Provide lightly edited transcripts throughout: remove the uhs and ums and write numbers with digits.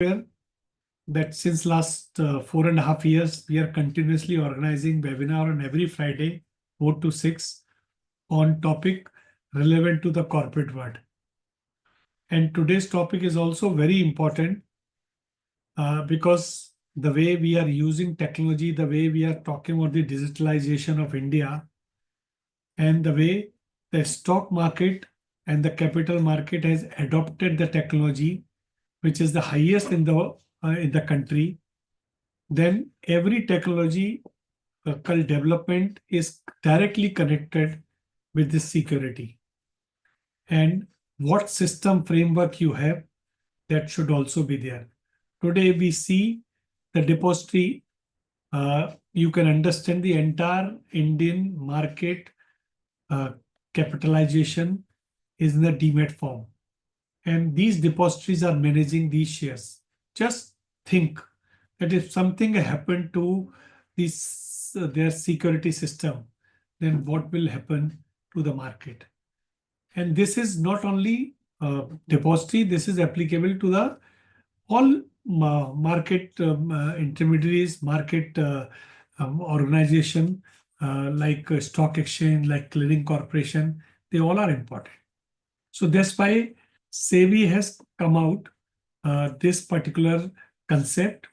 aware that since last 4.5 years, we are continuously organizing webinar on every Friday, 4 to 6, on topic relevant to the corporate world. And today's topic is also very important because the way we are using technology, the way we are talking about the digitalization of India, and the way the stock market and the capital market has adopted the technology, which is the highest in the country, then every technology development is directly connected with this security. And what system framework you have, that should also be there. Today we see the depository. You can understand the entire Indian market capitalization is in the demat form. And these depositories are managing these shares. Just think that if something happened to this their security system, then what will happen to the market? And this is not only depository, this is applicable to the all market intermediaries, market organization like stock exchange, like clearing corporation, they all are important. So that's why SEBI has come out this particular concept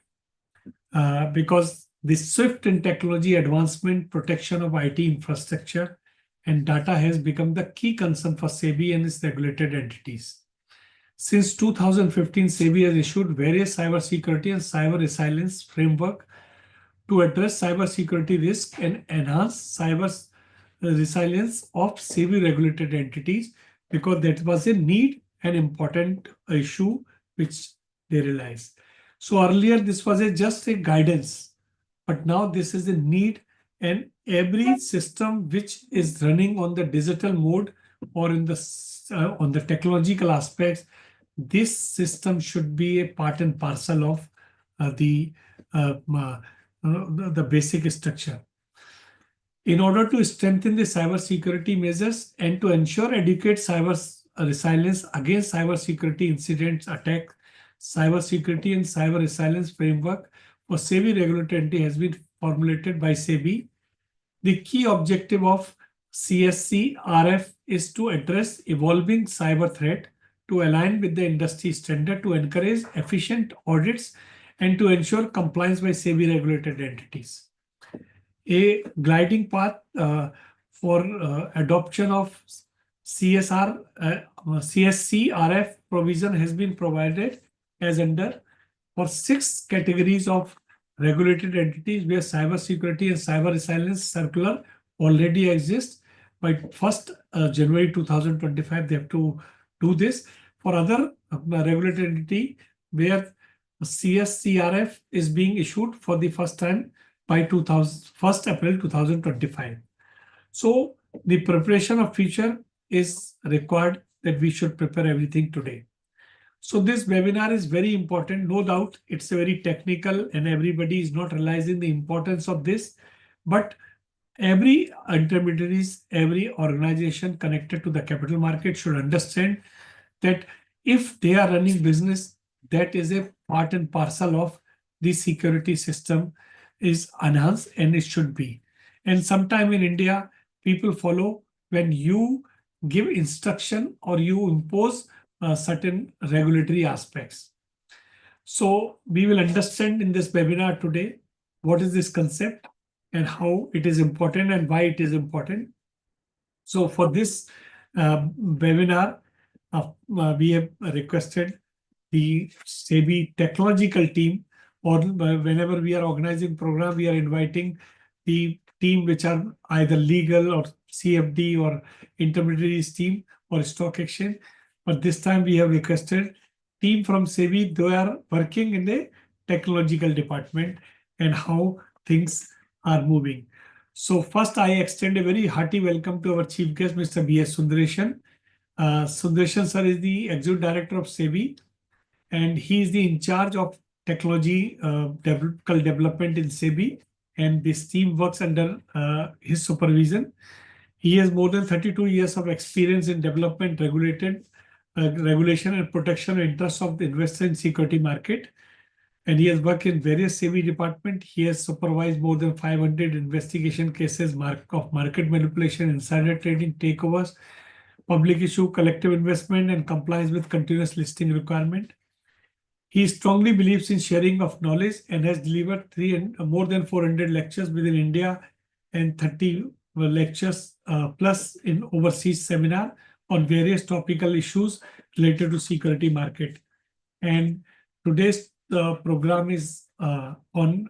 because the swift in technology advancement, protection of IT infrastructure and data has become the key concern for SEBI and its regulated entities. Since 2015, SEBI has issued various cybersecurity and cyber resilience framework to address cybersecurity risk and enhance cyber resilience of SEBI regulated entities, because that was a need and important issue which they realized. So earlier this was just a guidance, but now this is a need, and every system which is running on the digital mode or in the on the technological aspects, this system should be a part and parcel of the basic structure. In order to strengthen the cybersecurity measures and to ensure adequate cyber resilience against cybersecurity incidents, attacks, cybersecurity and cyber resilience framework for SEBI regulated entity has been formulated by SEBI. The key objective of CSCRF is to address evolving cyber threat, to align with the industry standard, to encourage efficient audits, and to ensure compliance by SEBI regulated entities. A gliding path for adoption of CSCRF provision has been provided as under for 6 categories of regulated entities where cybersecurity and cyber resilience circular already exists. By 1st January 2025, they have to do this. For other regulated entity where CSCRF is being issued for the first time by 1st April 2025. So the preparation of future is required, that we should prepare everything today. So this webinar is very important. No doubt it's a very technical and everybody is not realizing the importance of this, but every intermediaries, every organization connected to the capital market should understand that if they are running business, that is a part and parcel of the security system is enhanced, and it should be. And sometime in India, people follow when you give instruction or you impose certain regulatory aspects. So we will understand in this webinar today what is this concept and how it is important and why it is important. So for this webinar, we have requested the SEBI technological team, or whenever we are organizing program, we are inviting the team which are either legal or CFD or intermediaries team or stock exchange. But this time we have requested team from SEBI. They are working in the technological department and how things are moving. So first, I extend a very hearty welcome to our chief guest, Mr. B.S. Sundaresan. Sundaresan sir is the Executive Director of SEBI, and he is the in charge of technology development in SEBI, and this team works under his supervision. He has more than 32 years of experience in development, regulated regulation and protection of interests of the investor in security market. And he has worked in various SEBI departments. He has supervised more than 500 investigation cases of market manipulation, insider trading, takeovers, public issue, collective investment, and compliance with continuous listing requirement. He strongly believes in sharing of knowledge and has delivered more than 400 lectures within India and 30 lectures plus in overseas seminar on various topical issues related to security market. And today's program is on,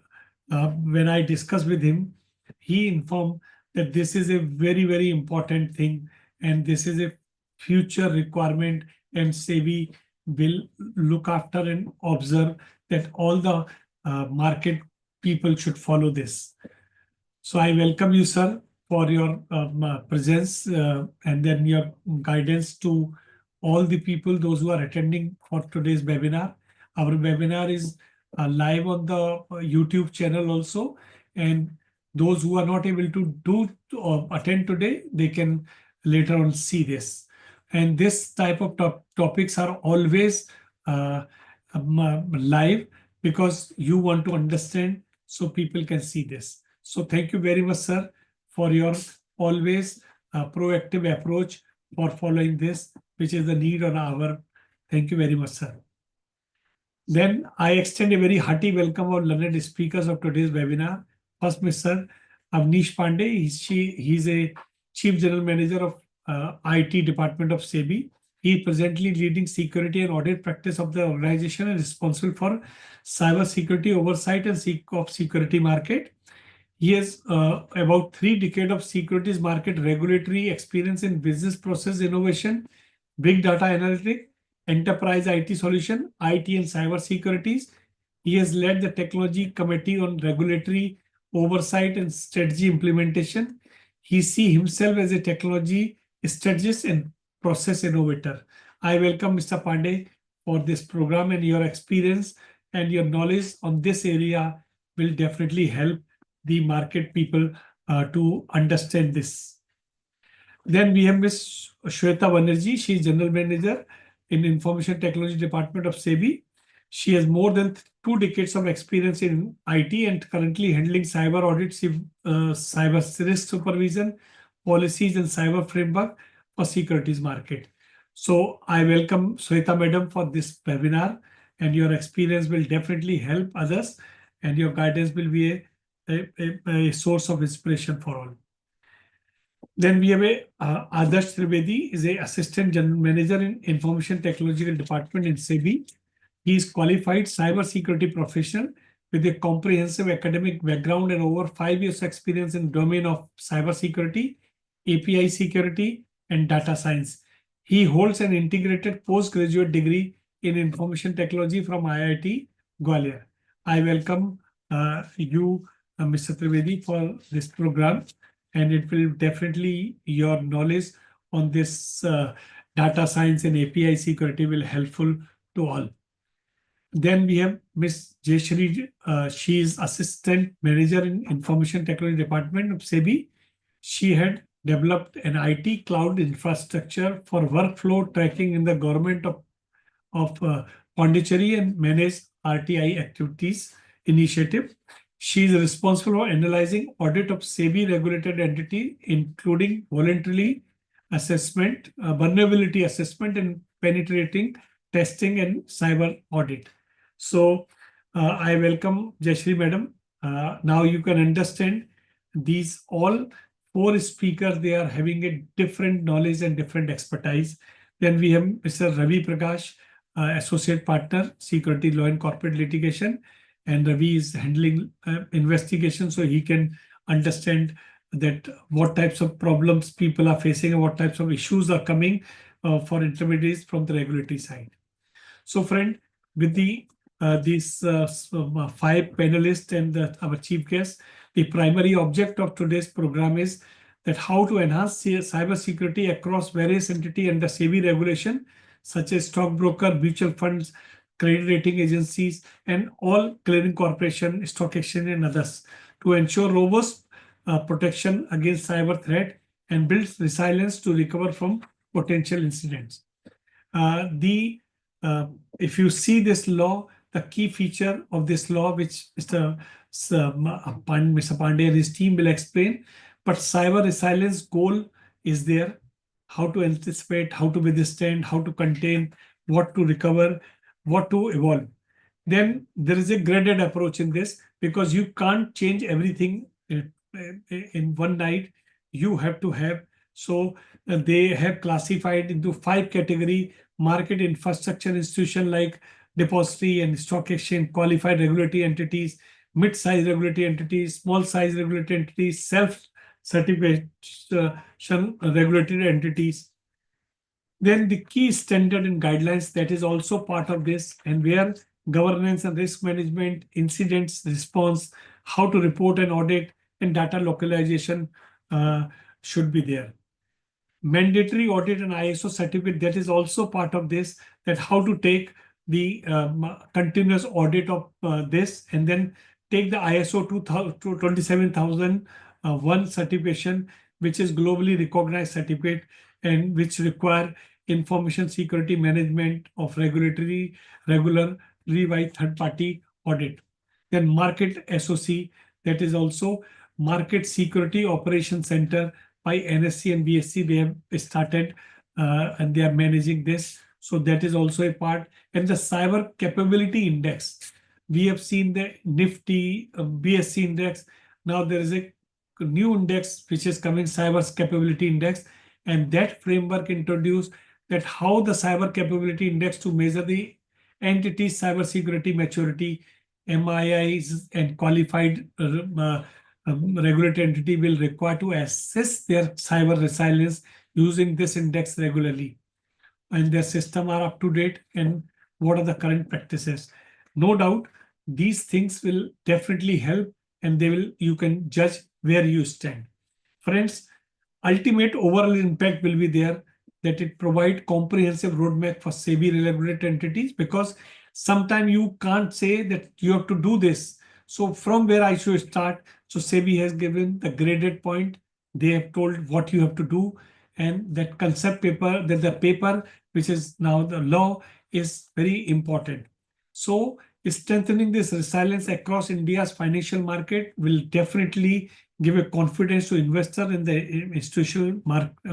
when I discussed with him, he informed that this is a very, very important thing and this is a future requirement, and SEBI will look after and observe that all the market people should follow this. So I welcome you, sir, for your presence and then your guidance to all the people, those who are attending for today's webinar. Our webinar is live on the YouTube channel also, and those who are not able to do or attend today, they can later on see this. And this type of topics are always live because you want to understand so people can see this. So thank you very much, sir, for your always proactive approach for following this, which is the need on our. Thank you very much, sir. Then I extend a very hearty welcome of learned speakers of today's webinar. First, Mr. Avnish Pandey. He's a Chief General Manager of IT Department of SEBI. He is presently leading security and audit practice of the organization and responsible for cyber security oversight and of security market. He has about 3 decades of securities market regulatory experience in business process innovation, big data analytics, enterprise IT solution, IT and cyber securities. He has led the technology committee on regulatory oversight and strategy implementation. He sees himself as a technology strategist and process innovator. I welcome Mr. Pandey for this program, and your experience and your knowledge on this area will definitely help the market people to understand this. Then we have Ms. Shweta Banerjee. She is General Manager in Information Technology Department of SEBI. She has more than 2 decades of experience in IT and currently handling cyber audits, cyber risk supervision, policies and cyber framework for securities market. So I welcome Shweta Madam for this webinar, and your experience will definitely help others, and your guidance will be a source of inspiration for all. Then we have Adarsh Trivedi, is a Assistant General Manager in Information Technological Department in SEBI. He is qualified cybersecurity professional with a comprehensive academic background and over 5 years experience in domain of cybersecurity, API security, and data science. He holds an integrated postgraduate degree in information technology from IIT Gwalior. I welcome you, Mr. Trivedi, for this program, and it will definitely, your knowledge on this data science and API security will helpful to all. Then we have Ms. Jayashree. She is Assistant Manager in Information Technology Department of SEBI. She had developed an IT cloud infrastructure for workflow tracking in the government of Pondicherry and managed RTI activities initiative. She is responsible for analyzing audit of SEBI regulated entity, including vulnerability assessment, and penetrating testing and cyber audit. So I welcome Jayashree Madam. Now you can understand these all 4 speakers, they are having a different knowledge and different expertise. Then we have Mr. Ravi Prakash, Associate Partner, Security Law and Corporate Litigation. And Ravi is handling investigation, so he can understand that what types of problems people are facing and what types of issues are coming for intermediaries from the regulatory side. So friend, with these 5 panelists and our chief guest, the primary object of today's program is that how to enhance cybersecurity across various entities under SEBI regulation, such as stockbroker, mutual funds, credit rating agencies, and all clearing corporation, stock exchange, and others, to ensure robust protection against cyber threat and build resilience to recover from potential incidents. If you see this law, the key feature of this law, which Mr. Pandey and his team will explain, but cyber resilience goal is there: how to anticipate, how to withstand, how to contain, what to recover, what to evolve. Then there is a graded approach in this, because you can't change everything in one night. You have to have, so they have classified into 5 category: market infrastructure institution like depository and stock exchange, qualified regulatory entities, mid-size regulatory entities, small-size regulatory entities, self-certification regulatory entities. Then the key standard and guidelines that is also part of this, and where governance and risk management, incidents response, how to report and audit, and data localization should be there. Mandatory audit and ISO certificate, that is also part of this, that how to take the continuous audit of this, and then take the ISO 27001 certification, which is globally recognized certificate, and which require information security management of regulatory regularly by third-party audit. Then market SOC, that is also Market Security Operations Center by NSC and BSC. They have started and they are managing this. So that is also a part. And the Cyber Capability Index, we have seen the Nifty BSC index. Now there is a new index which is coming, Cyber Capability Index, and that framework introduced that how the Cyber Capability Index to measure the entity's cybersecurity maturity, MIIs and qualified regulated entity will require to assess their cyber resilience using this index regularly, and their system are up to date, and what are the current practices. No doubt these things will definitely help, and you can judge where you stand. Friends, ultimate overall impact will be there, that it provide comprehensive roadmap for SEBI regulated entities, because sometimes you can't say that you have to do this. So from where I should start? So SEBI has given the graded point. They have told what you have to do, and that concept paper, that the paper which is now the law, is very important. So strengthening this resilience across India's financial market will definitely give a confidence to investor in the institutional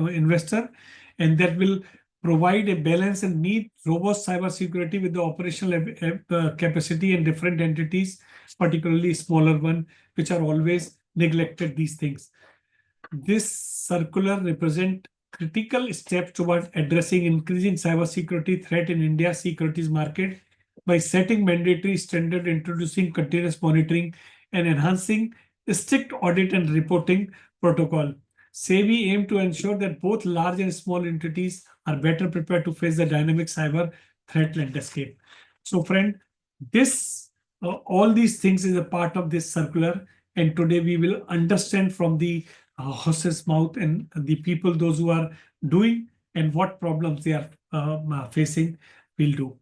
investor, and that will provide a balance and meet robust cybersecurity with the operational capacity in different entities, particularly smaller one, which are always neglected these things. This circular represent critical steps towards addressing increasing cybersecurity threat in India's securities market by setting mandatory standard, introducing continuous monitoring, and enhancing strict audit and reporting protocol. SEBI aims to ensure that both large and small entities are better prepared to face the dynamic cyber threat landscape. So, friend, this all these things is a part of this circular, and today we will understand from the horse's mouth and the people, those who are doing, and what problems they are facing, will do.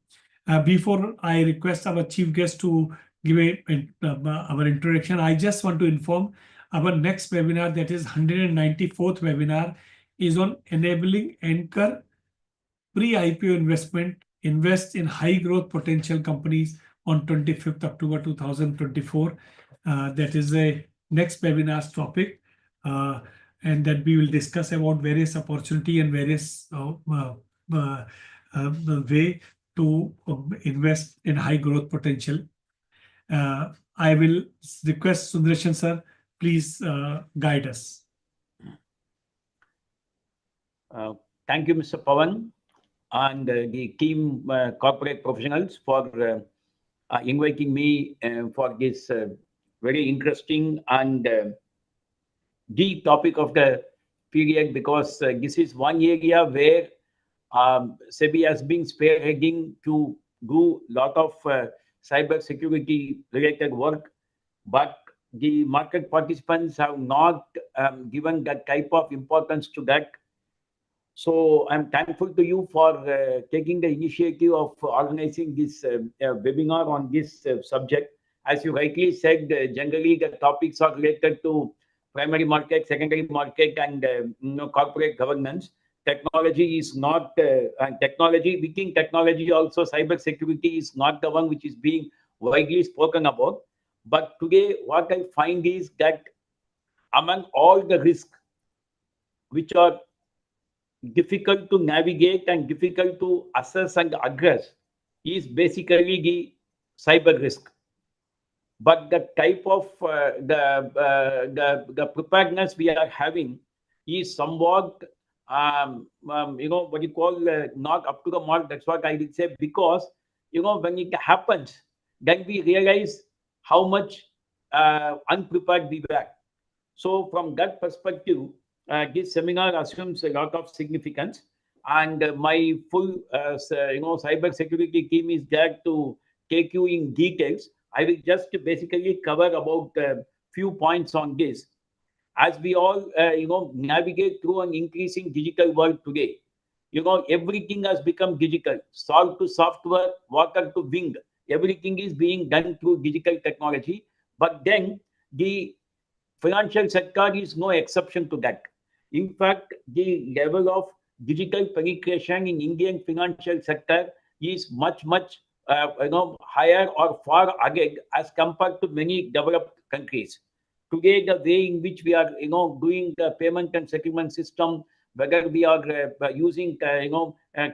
Before I request our chief guest to give our introduction, I just want to inform our next webinar, that is 194th webinar, is on enabling anchor pre-IPO invest in high growth potential companies on 25th October 2024. That is a next webinar's topic, and that we will discuss about various opportunity and various way to invest in high growth potential. I will request Sundaresan sir, please guide us. Thank you, Mr. Pawan, and the team corporate professionals for inviting me for this very interesting and deep topic of the period, because this is one area where SEBI has been spearheading to do a lot of cyber security related work, but the market participants have not given that type of importance to that. So I'm thankful to you for taking the initiative of organizing this webinar on this subject. As you rightly said, generally the topics are related to primary market, secondary market, and corporate governance. technology is not, within technology also, cybersecurity is not the one which is being widely spoken about. But today, what I find is that among all the risks which are difficult to navigate and difficult to assess and address, is basically the cyber risk. But the type of the preparedness we are having is somewhat what you call not up to the mark. That's what I would say, because when it happens, then we realize how much unprepared we were. So from that perspective, this seminar assumes a lot of significance, and my full cyber security team is there to take you in details. I will just basically cover about a few points on this. As we all navigate through an increasing digital world today, everything has become digital. Salt to software, water to wind, everything is being done through digital technology. But then the financial sector is no exception to that. In fact, the level of digital penetration in Indian financial sector is much higher or far ahead as compared to many developed countries. Today, the way in which we are doing the payment and settlement system, whether we are using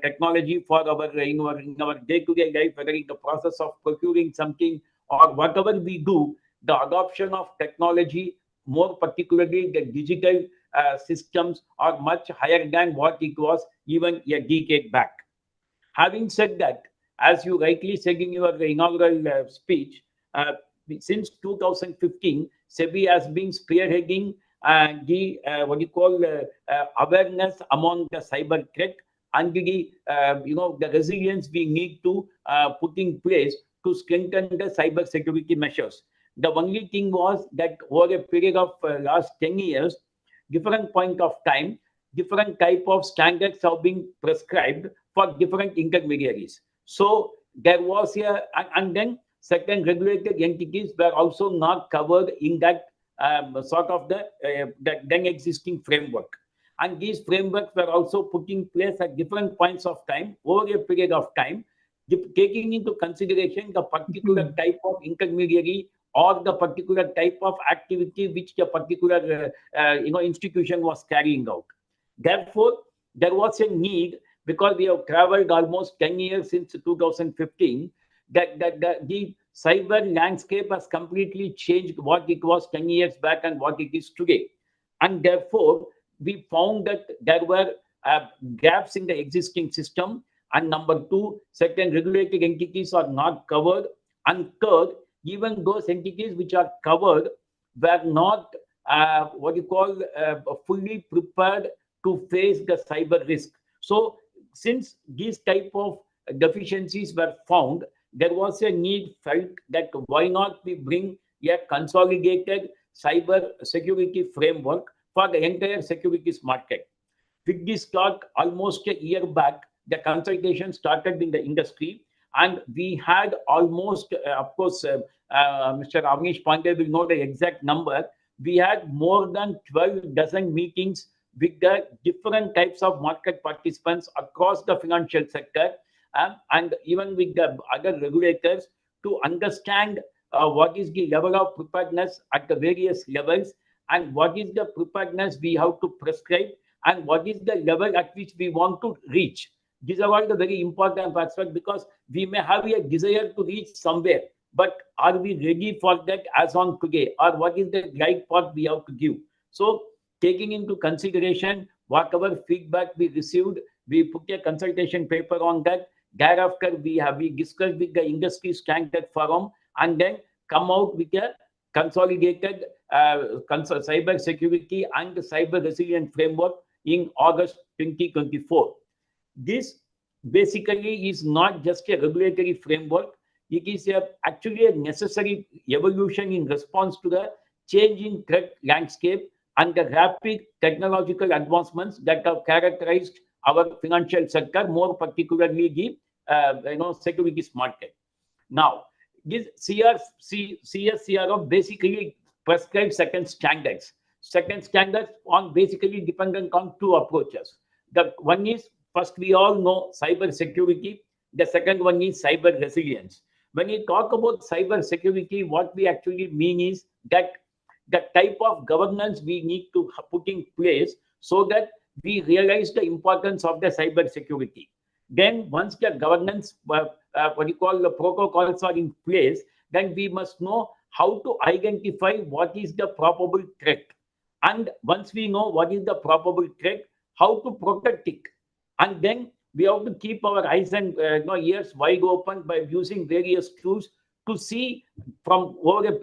technology for our in our day-to-day life, whether in the process of procuring something or whatever we do, the adoption of technology, more particularly the digital systems, are much higher than what it was even a decade back. Having said that, as you rightly said in your inaugural speech, since 2015, SEBI has been spearheading the awareness among the cyber threat and the the resilience we need to put in place to strengthen the cyber security measures. The only thing was that over a period of last 10 years, different point of time, different type of standards have been prescribed for different intermediaries. So there was and then certain regulated entities were also not covered in that sort of the then existing framework. And these frameworks were also put in place at different points of time over a period of time, taking into consideration the particular type of intermediary or the particular type of activity which the particular institution was carrying out. Therefore, there was a need, because we have traveled almost 10 years since 2015, that the cyber landscape has completely changed what it was 10 years back and what it is today. And therefore, we found that there were gaps in the existing system. And number two, certain regulated entities are not covered. And third, even those entities which are covered were not fully prepared to face the cyber risk. So since these type of deficiencies were found, there was a need felt that why not we bring a consolidated cyber security framework for the entire securities market. With this talk, almost a year back, the consultation started in the industry, and we had almost, of course, Mr. Avnish Pandey will know the exact number. We had more than 12 dozen meetings with the different types of market participants across the financial sector, and even with the other regulators, to understand what is the level of preparedness at the various levels, and what is the preparedness we have to prescribe, and what is the level at which we want to reach. These are all the very important aspects, because we may have a desire to reach somewhere, but are we ready for that as on today, or what is the right path we have to give? So taking into consideration whatever feedback we received, we put a consultation paper on that. Thereafter, we discussed with the industry standard forum, and then come out with a consolidated cyber security and cyber resilient framework in August 2024. This basically is not just a regulatory framework. It is actually a necessary evolution in response to the changing threat landscape and the rapid technological advancements that have characterized our financial sector, more particularly the securities market. Now, this CSCRF basically prescribes certain standards. Certain standards on basically dependent on two approaches. The one is, first we all know cyber security. The second one is cyber resilience. When we talk about cyber security, what we actually mean is that the type of governance we need to put in place so that we realize the importance of the cyber security. Then once the governance, what you call the protocols are in place, then we must know how to identify what is the probable threat. And once we know what is the probable threat, how to protect it. And then we have to keep our eyes and ears wide open by using various tools to see from over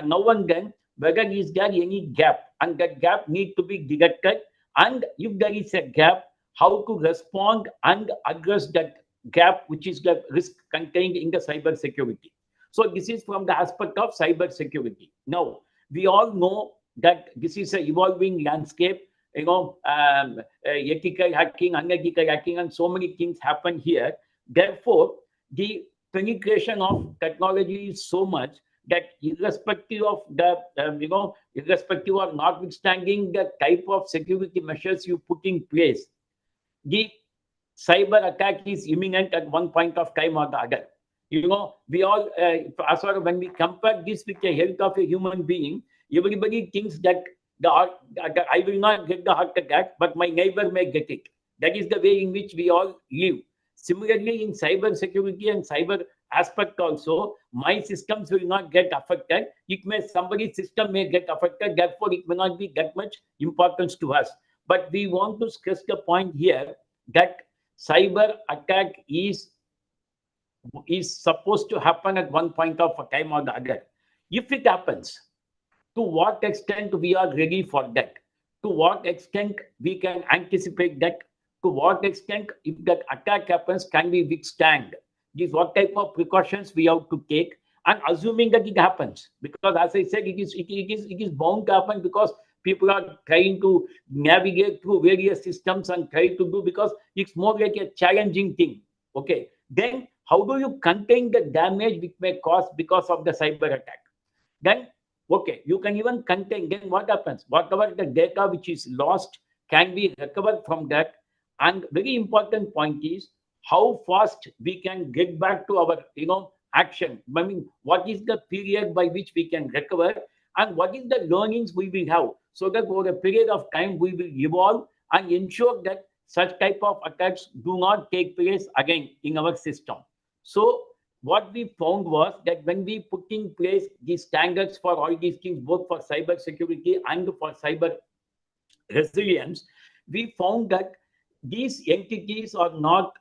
now and then whether is there any gap, and that gap need to be detected. And if there is a gap, how to respond and address that gap, which is the risk contained in the cyber security. So this is from the aspect of cyber security. Now, we all know that this is an evolving landscape, ethical hacking, unethical hacking, and so many things happen here. Therefore, the penetration of technology is so much that irrespective of the, irrespective or notwithstanding the type of security measures you put in place, the cyber attack is imminent at one point of time or the other. We all, as far when we compare this with the health of a human being, everybody thinks that I will not get the heart attack, but my neighbor may get it. That is the way in which we all live. Similarly, in cyber security and cyber aspect also, my systems will not get affected. Somebody's system may get affected, therefore it may not be that much importance to us. But we want to stress the point here that cyber attack is supposed to happen at one point of a time or the other. If it happens, to what extent we are ready for that? To what extent we can anticipate that? To what extent, if that attack happens, can we withstand? This what type of precautions we have to take, and assuming that it happens, because as I said, it is bound to happen, because people are trying to navigate through various systems and try to do, because it's more like a challenging thing. Okay, then how do you contain the damage which may cause because of the cyber attack? Then okay, you can even contain. Then what happens? Whatever the data which is lost can be recovered from that. And very important point is how fast we can get back to our action. I mean, what is the period by which we can recover, and what is the learnings we will have, so that over a period of time we will evolve and ensure that such type of attacks do not take place again in our system. So what we found was that when we put in place these standards for all these things, both for cyber security and for cyber resilience, we found that these entities are not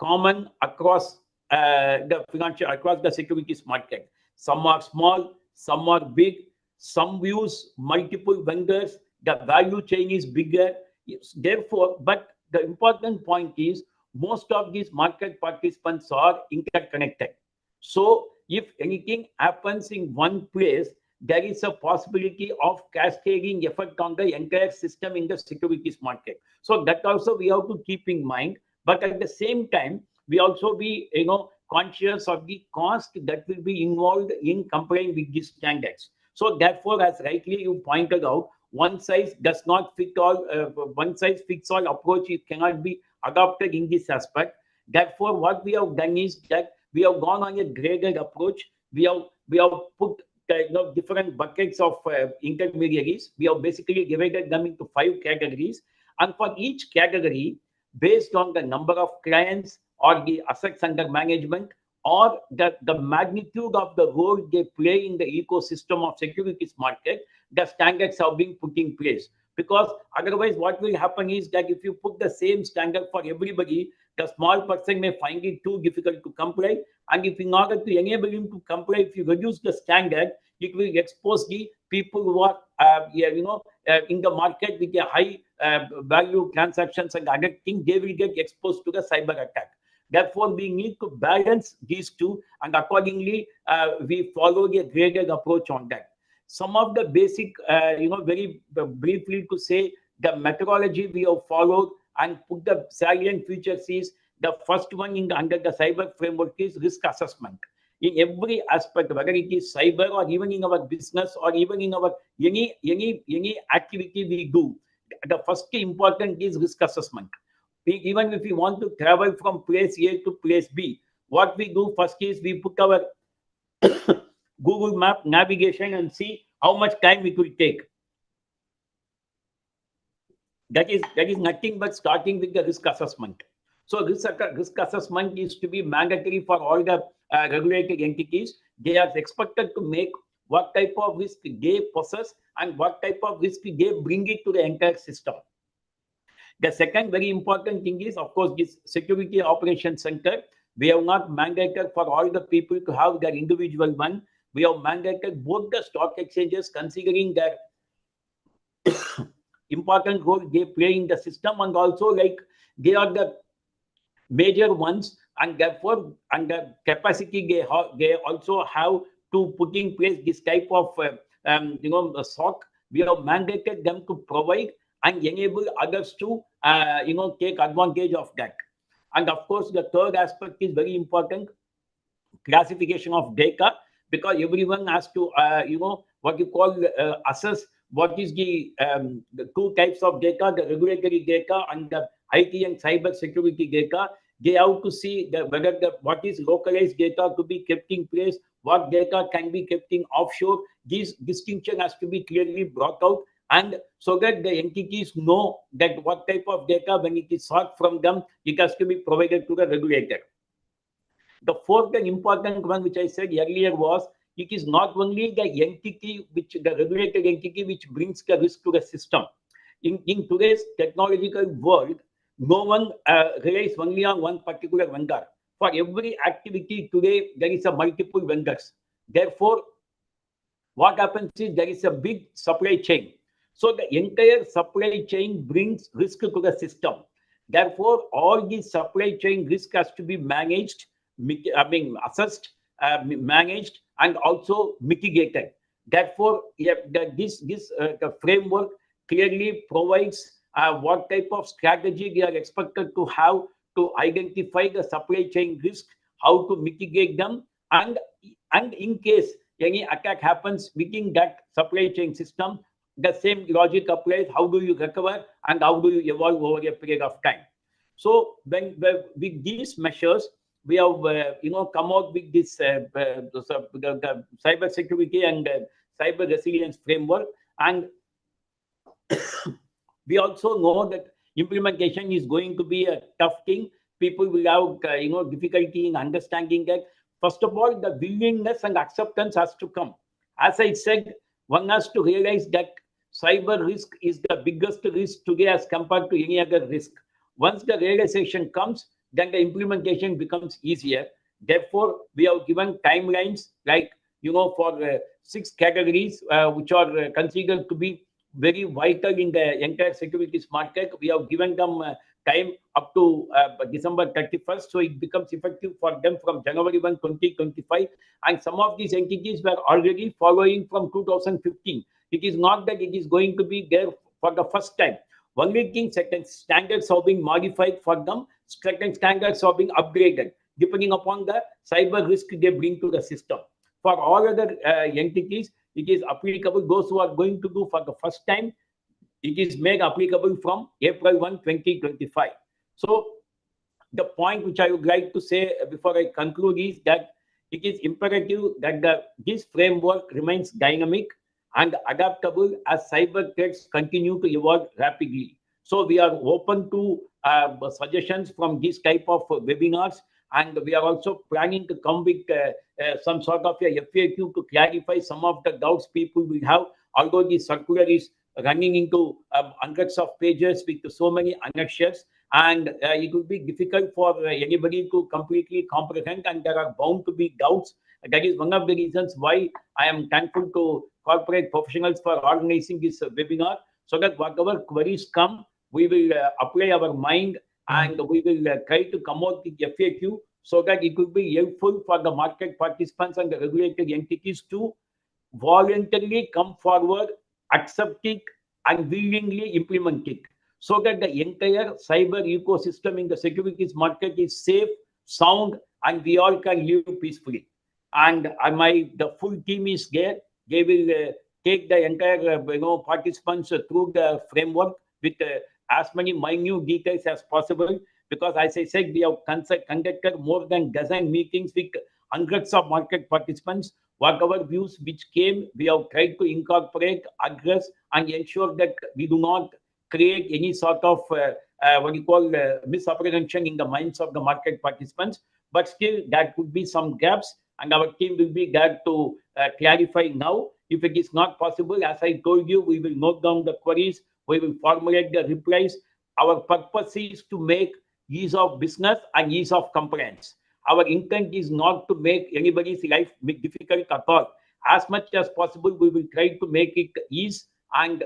common across across the securities market. Some are small, some are big, some use multiple vendors. The value chain is bigger. Therefore, but the important point is most of these market participants are interconnected. So if anything happens in one place, there is a possibility of cascading effect on the entire system in the securities market. So that also we have to keep in mind. But at the same time, we also be conscious of the cost that will be involved in complying with these standards. So therefore, as rightly you pointed out, one size does not fit all. One size fits all approach, it cannot be adopted in this aspect. Therefore, what we have done is that we have gone on a graded approach. We have put different buckets of intermediaries. We have basically divided them into 5 categories, and for each category, based on the number of clients or the assets under management or the magnitude of the role they play in the ecosystem of securities market, the standards have been put in place. Because otherwise what will happen is that if you put the same standard for everybody, the small person may find it too difficult to comply. And if in order to enable him to comply, if you reduce the standard, it will expose the people who are in the market with a high value transactions and other things, they will get exposed to the cyber attack. Therefore, we need to balance these two, and accordingly, we follow a graded approach on that. Some of the basic, very briefly to say, the methodology we have followed and put the salient features is, the first one under the cyber framework is risk assessment. In every aspect, whether it is cyber or even in our business or even in our any activity we do, the first important is risk assessment. even if we want to travel from place A to place B, what we do first is we put our Google Map navigation and see how much time it will take. That is nothing but starting with the risk assessment. So risk assessment is to be mandatory for all the regulated entities. They are expected to make what type of risk they possess and what type of risk they bring it to the entire system. The second very important thing is, of course, this security operations center. We have not mandated for all the people to have their individual one. We have mandated both the stock exchanges, considering their important role they play in the system, and also like they are the major ones, and therefore under capacity they also have to put in place this type of SOC. We have mandated them to provide and enable others to take advantage of that. And of course, the third aspect is very important: classification of data, because everyone has to what you call assess what is the two types of data, the regulatory data and the IT and cyber security data. They have to see whether what is localized data to be kept in place, what data can be kept in offshore. This distinction has to be clearly brought out, and so that the entities know that what type of data, when it is sought from them, it has to be provided to the regulator. The fourth and important one, which I said earlier, was it is not only the entity, the regulated entity, which brings the risk to the system. In today's technological world, no one relies only on one particular vendor. For every activity today, there is a multiple vendors. Therefore, what happens is there is a big supply chain. So the entire supply chain brings risk to the system. Therefore, all these supply chain risk has to be managed, assessed, managed, and also mitigated. Therefore, the framework clearly provides what type of strategy they are expected to have to identify the supply chain risk, how to mitigate them, and in case any attack happens within that supply chain system, the same logic applies. How do you recover and how do you evolve over a period of time? So with these measures, we have come out with this the cybersecurity and cyber resilience framework, and we also know that implementation is going to be a tough thing. People will have difficulty in understanding that. First of all, the willingness and acceptance has to come. As I said, one has to realize that cyber risk is the biggest risk today as compared to any other risk. Once the realization comes, then the implementation becomes easier. Therefore, we have given timelines like, for 6 categories which are considered to be very vital in the entire securities market. We have given them time up to December 31st, so it becomes effective for them from January 1, 2025. And some of these entities were already following from 2015. It is not that it is going to be there for the first time. Only thing, certain standards are being modified for them, certain standards are being upgraded, depending upon the cyber risk they bring to the system. For all other entities, it is applicable. Those who are going to do for the first time, it is made applicable from April 1, 2025. So the point which I would like to say before I conclude is that it is imperative that this framework remains dynamic and adaptable as cyber threats continue to evolve rapidly. So we are open to suggestions from this type of webinars, and we are also planning to come with some sort of a FAQ to clarify some of the doubts people will have, although the circular is running into hundreds of pages with so many annexures, and it will be difficult for anybody to completely comprehend, and there are bound to be doubts. That is one of the reasons why I am thankful to corporate professionals for organizing this webinar, so that whatever queries come, we will apply our mind and we will try to come out with FAQ so that it will be helpful for the market participants and the regulated entities to voluntarily come forward, accept it, and willingly implement it, so that the entire cyber ecosystem in the securities market is safe, sound, and we all can live peacefully. And the full team is there. They will take the entire participants through the framework with as many minute details as possible, because as I said, we have conducted more than dozen meetings with hundreds of market participants. Whatever views which came, we have tried to incorporate, address, and ensure that we do not create any sort of misapprehension in the minds of the market participants. But still, there could be some gaps, and our team will be there to clarify now. If it is not possible, as I told you, we will note down the queries, we will formulate the replies. Our purpose is to make ease of business and ease of compliance. Our intent is not to make anybody's life difficult at all. As much as possible, we will try to make it ease and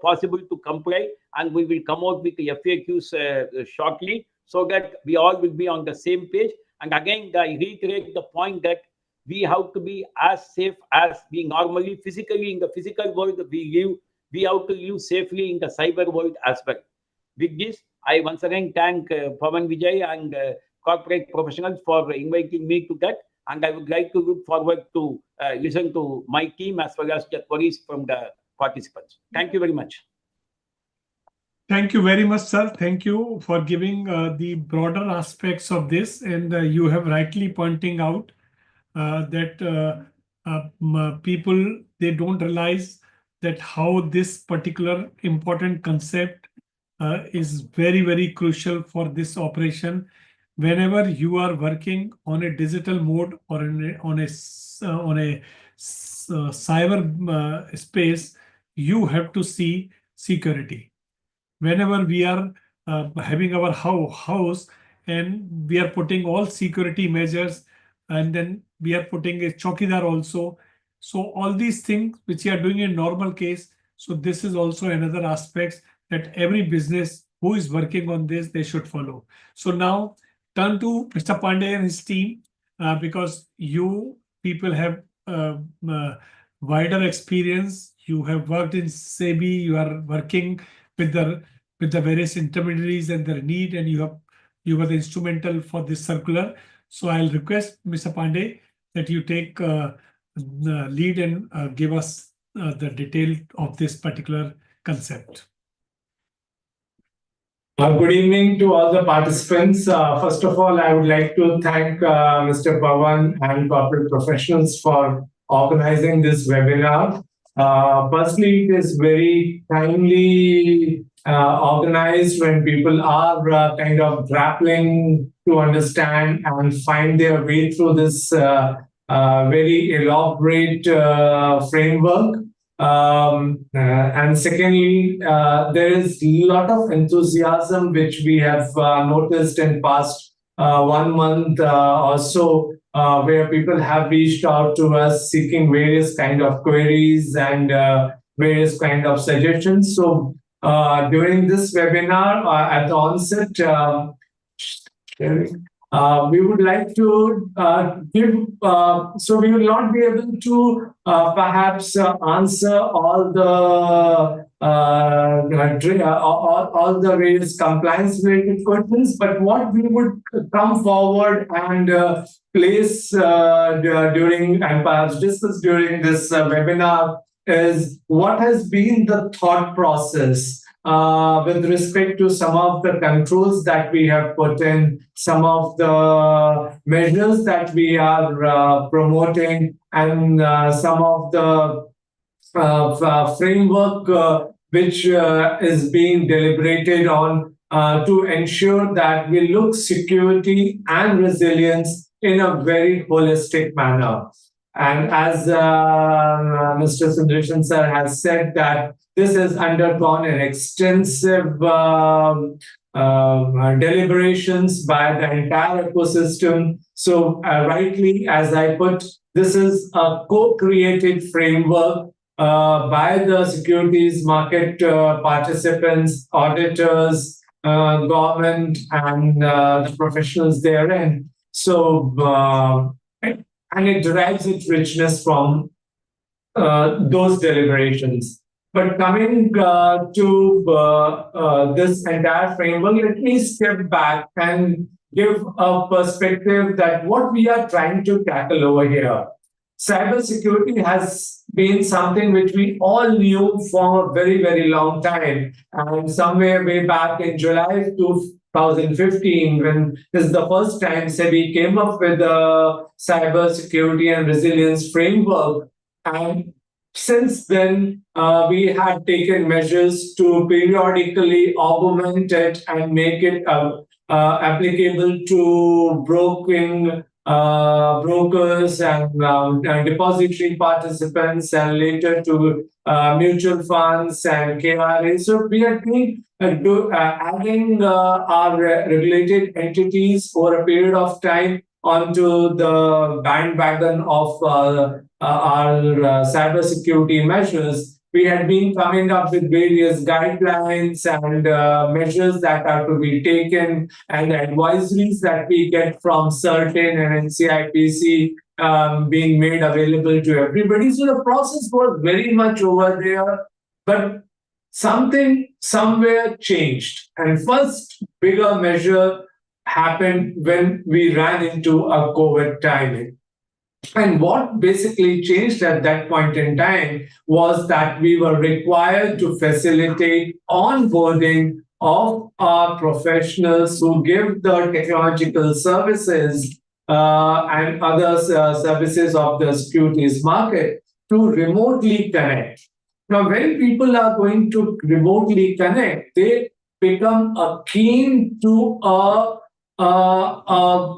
possible to comply, and we will come out with the FAQs shortly, so that we all will be on the same page. And again, I reiterate the point that we have to be as safe as we normally physically in the physical world we live. We have to live safely in the cyber world as well. With this, I once again thank Pawan Vijay and corporate professionals for inviting me to that. And I would like to look forward to listen to my team as well as the queries from the participants. Thank you very much. Thank you very much, sir. Thank you for giving the broader aspects of this. And you have rightly pointing out that people, they don't realize that how this particular important concept is very, very crucial for this operation. Whenever you are working on a digital mode or on a cyber space, you have to see security. Whenever we are having our house and we are putting all security measures, and then we are putting a chowkidar also. So all these things which we are doing in normal case. So this is also another aspect that every business who is working on this, they should follow. So now turn to Mr. Pandey and his team, because you people have wider experience. You have worked in SEBI, you are working with the various intermediaries and their need, and you were the instrumental for this circular. So I'll request Mr. Pandey that you take the lead and give us the detail of this particular concept. Good evening to all the participants. First of all, I would like to thank Mr. Pawan and corporate professionals for organizing this webinar. Firstly, it is very timely organized when people are kind of grappling to understand and find their way through this very elaborate framework. And secondly, there is a lot of enthusiasm which we have noticed in past 1 month or so, where people have reached out to us seeking various kind of queries and various kind of suggestions. So during this webinar, at the onset, we would like to give, so we will not be able to perhaps answer all the various compliance related questions, but what we would come forward and place during and perhaps discuss during this webinar is what has been the thought process with respect to some of the controls that we have put in, some of the measures that we are promoting, and some of the framework which is being deliberated on to ensure that we look security and resilience in a very holistic manner. And as Mr. Sundaresan sir has said, that this has undergone an extensive deliberations by the entire ecosystem. So rightly, as I put, this is a co-created framework by the securities market participants, auditors, government, and the professionals therein. So, and it derives its richness from those deliberations. But coming to this entire framework, let me step back and give a perspective that what we are trying to tackle over here. Cybersecurity has been something which we all knew for a very, very long time. And somewhere way back in July 2015, when this is the first time SEBI came up with a cybersecurity and resilience framework. And since then, we had taken measures to periodically augment it and make it applicable to brokers and depository participants, and later to mutual funds and KRA. So we have been adding our regulated entities for a period of time onto the bandwagon of our cybersecurity measures. We had been coming up with various guidelines and measures that are to be taken, and advisories that we get from certain and NCIPC being made available to everybody. So the process was very much over there, but something somewhere changed. And first bigger measure happened when we ran into a COVID timing. And what basically changed at that point in time was that we were required to facilitate onboarding of our professionals who give the technological services and other services of the securities market to remotely connect. Now, when people are going to remotely connect, they become keen to a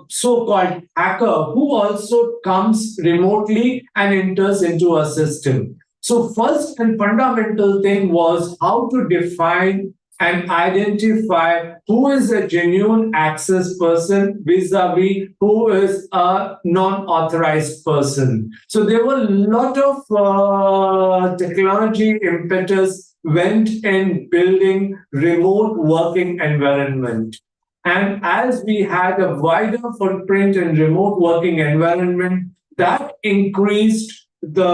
so-called hacker who also comes remotely and enters into a system. So first and fundamental thing was how to define and identify who is a genuine access person vis-a-vis who is a non-authorized person. So there were a lot of technology impetus went in building remote working environment. And as we had a wider footprint in remote working environment, that increased the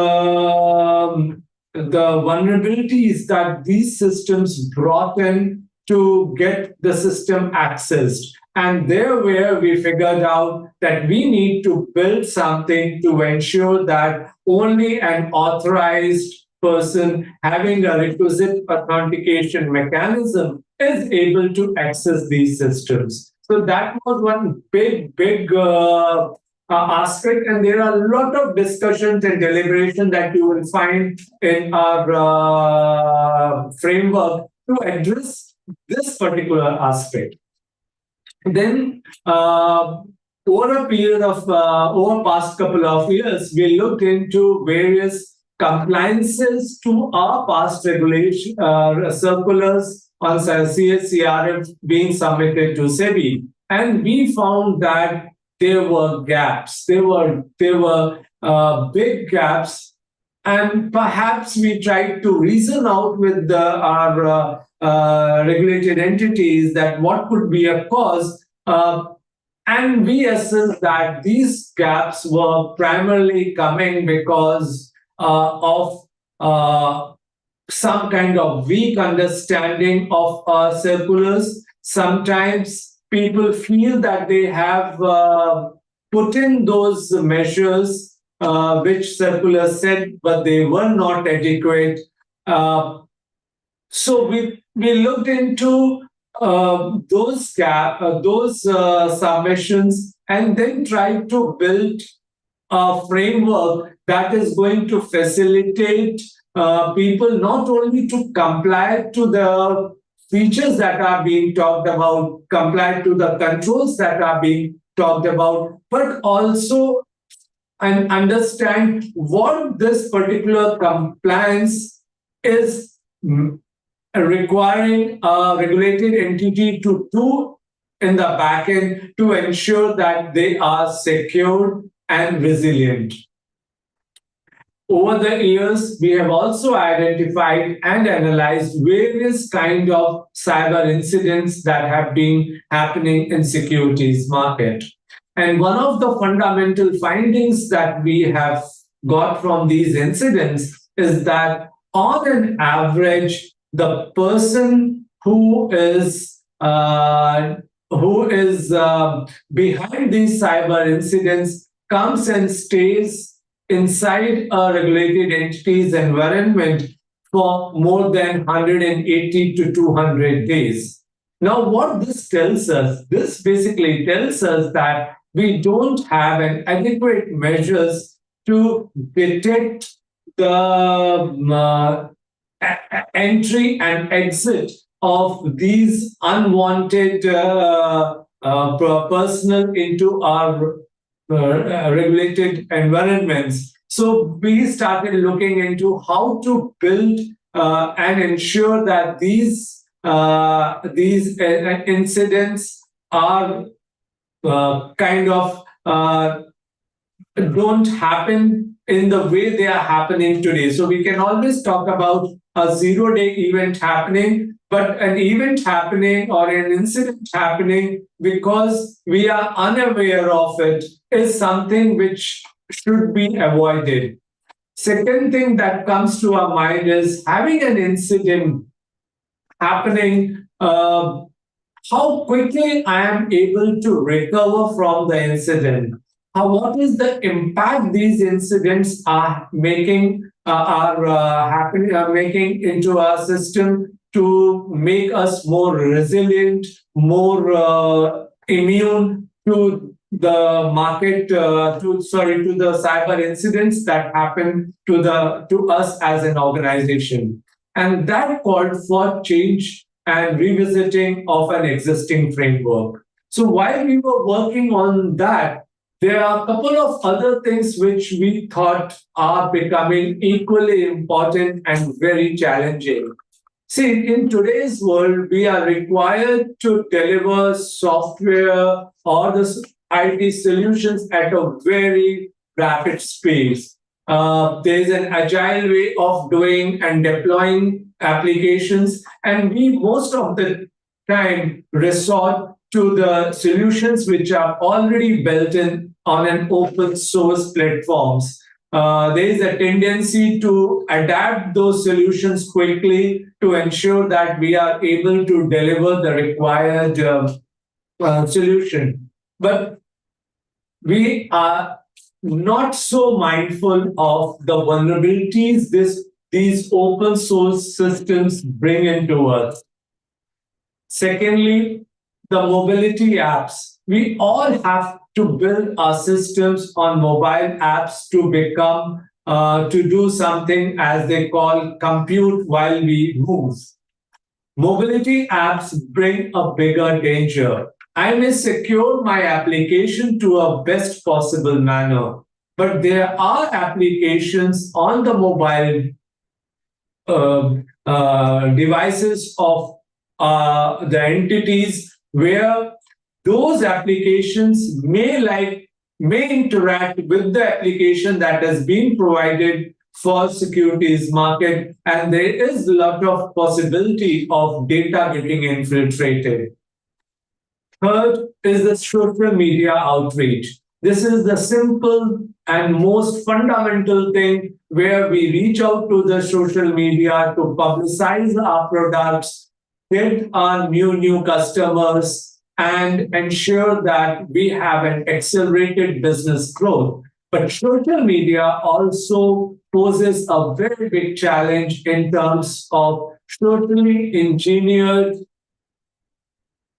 vulnerabilities that these systems brought in to get the system accessed. And there where we figured out that we need to build something to ensure that only an authorized person having a requisite authentication mechanism is able to access these systems. So that was one big aspect, and there are a lot of discussions and deliberation that you will find in our framework to address this particular aspect. Then, over a period of over past couple of years, we looked into various compliances to our past regulation circulars on CSCRF being submitted to SEBI, and we found that there were gaps. There were big gaps, and perhaps we tried to reason out with our regulated entities that what could be a cause, and we assessed that these gaps were primarily coming because of some kind of weak understanding of circulars. Sometimes people feel that they have put in those measures which circulars said, but they were not adequate. So we looked into those submissions and then tried to build a framework that is going to facilitate people not only to comply to the features that are being talked about, comply to the controls that are being talked about, but also and understand what this particular compliance is requiring a regulated entity to do in the back end to ensure that they are secure and resilient. Over the years, we have also identified and analyzed various kinds of cyber incidents that have been happening in securities market. And one of the fundamental findings that we have got from these incidents is that on an average, the person who is behind these cyber incidents comes and stays inside a regulated entities environment for more than 180 to 200 days. Now, what this tells us, this basically tells us that we don't have an adequate measures to detect the entry and exit of these unwanted personnel into our regulated environments. So we started looking into how to build and ensure that these incidents are kind of don't happen in the way they are happening today. So we can always talk about a 0-day event happening, but an event happening or an incident happening because we are unaware of it is something which should be avoided. Second thing that comes to our mind is having an incident happening, how quickly I am able to recover from the incident. What is the impact these incidents are making, making into our system to make us more resilient, more immune to the market, to the cyber incidents that happen to us as an organization, and that called for change and revisiting of an existing framework. So while we were working on that, there are a couple of other things which we thought are becoming equally important and very challenging. See, in today's world, we are required to deliver software or the IT solutions at a very rapid pace. There's an agile way of doing and deploying applications, and we most of the time resort to the solutions which are already built in on an open source platforms. There is a tendency to adapt those solutions quickly to ensure that we are able to deliver the required solution. But we are not so mindful of the vulnerabilities these open source systems bring into us. Secondly, the mobility apps. We all have to build our systems on mobile apps to become, to do something as they call compute while we move. Mobility apps bring a bigger danger. I may secure my application to a best possible manner, but there are applications on the mobile devices of the entities where those applications may interact with the application that has been provided for securities market, and there is a lot of possibility of data getting infiltrated. Third is the social media outreach. This is the simple and most fundamental thing where we reach out to the social media to publicize our products, get our new customers, and ensure that we have an accelerated business growth. But social media also poses a very big challenge in terms of socially engineered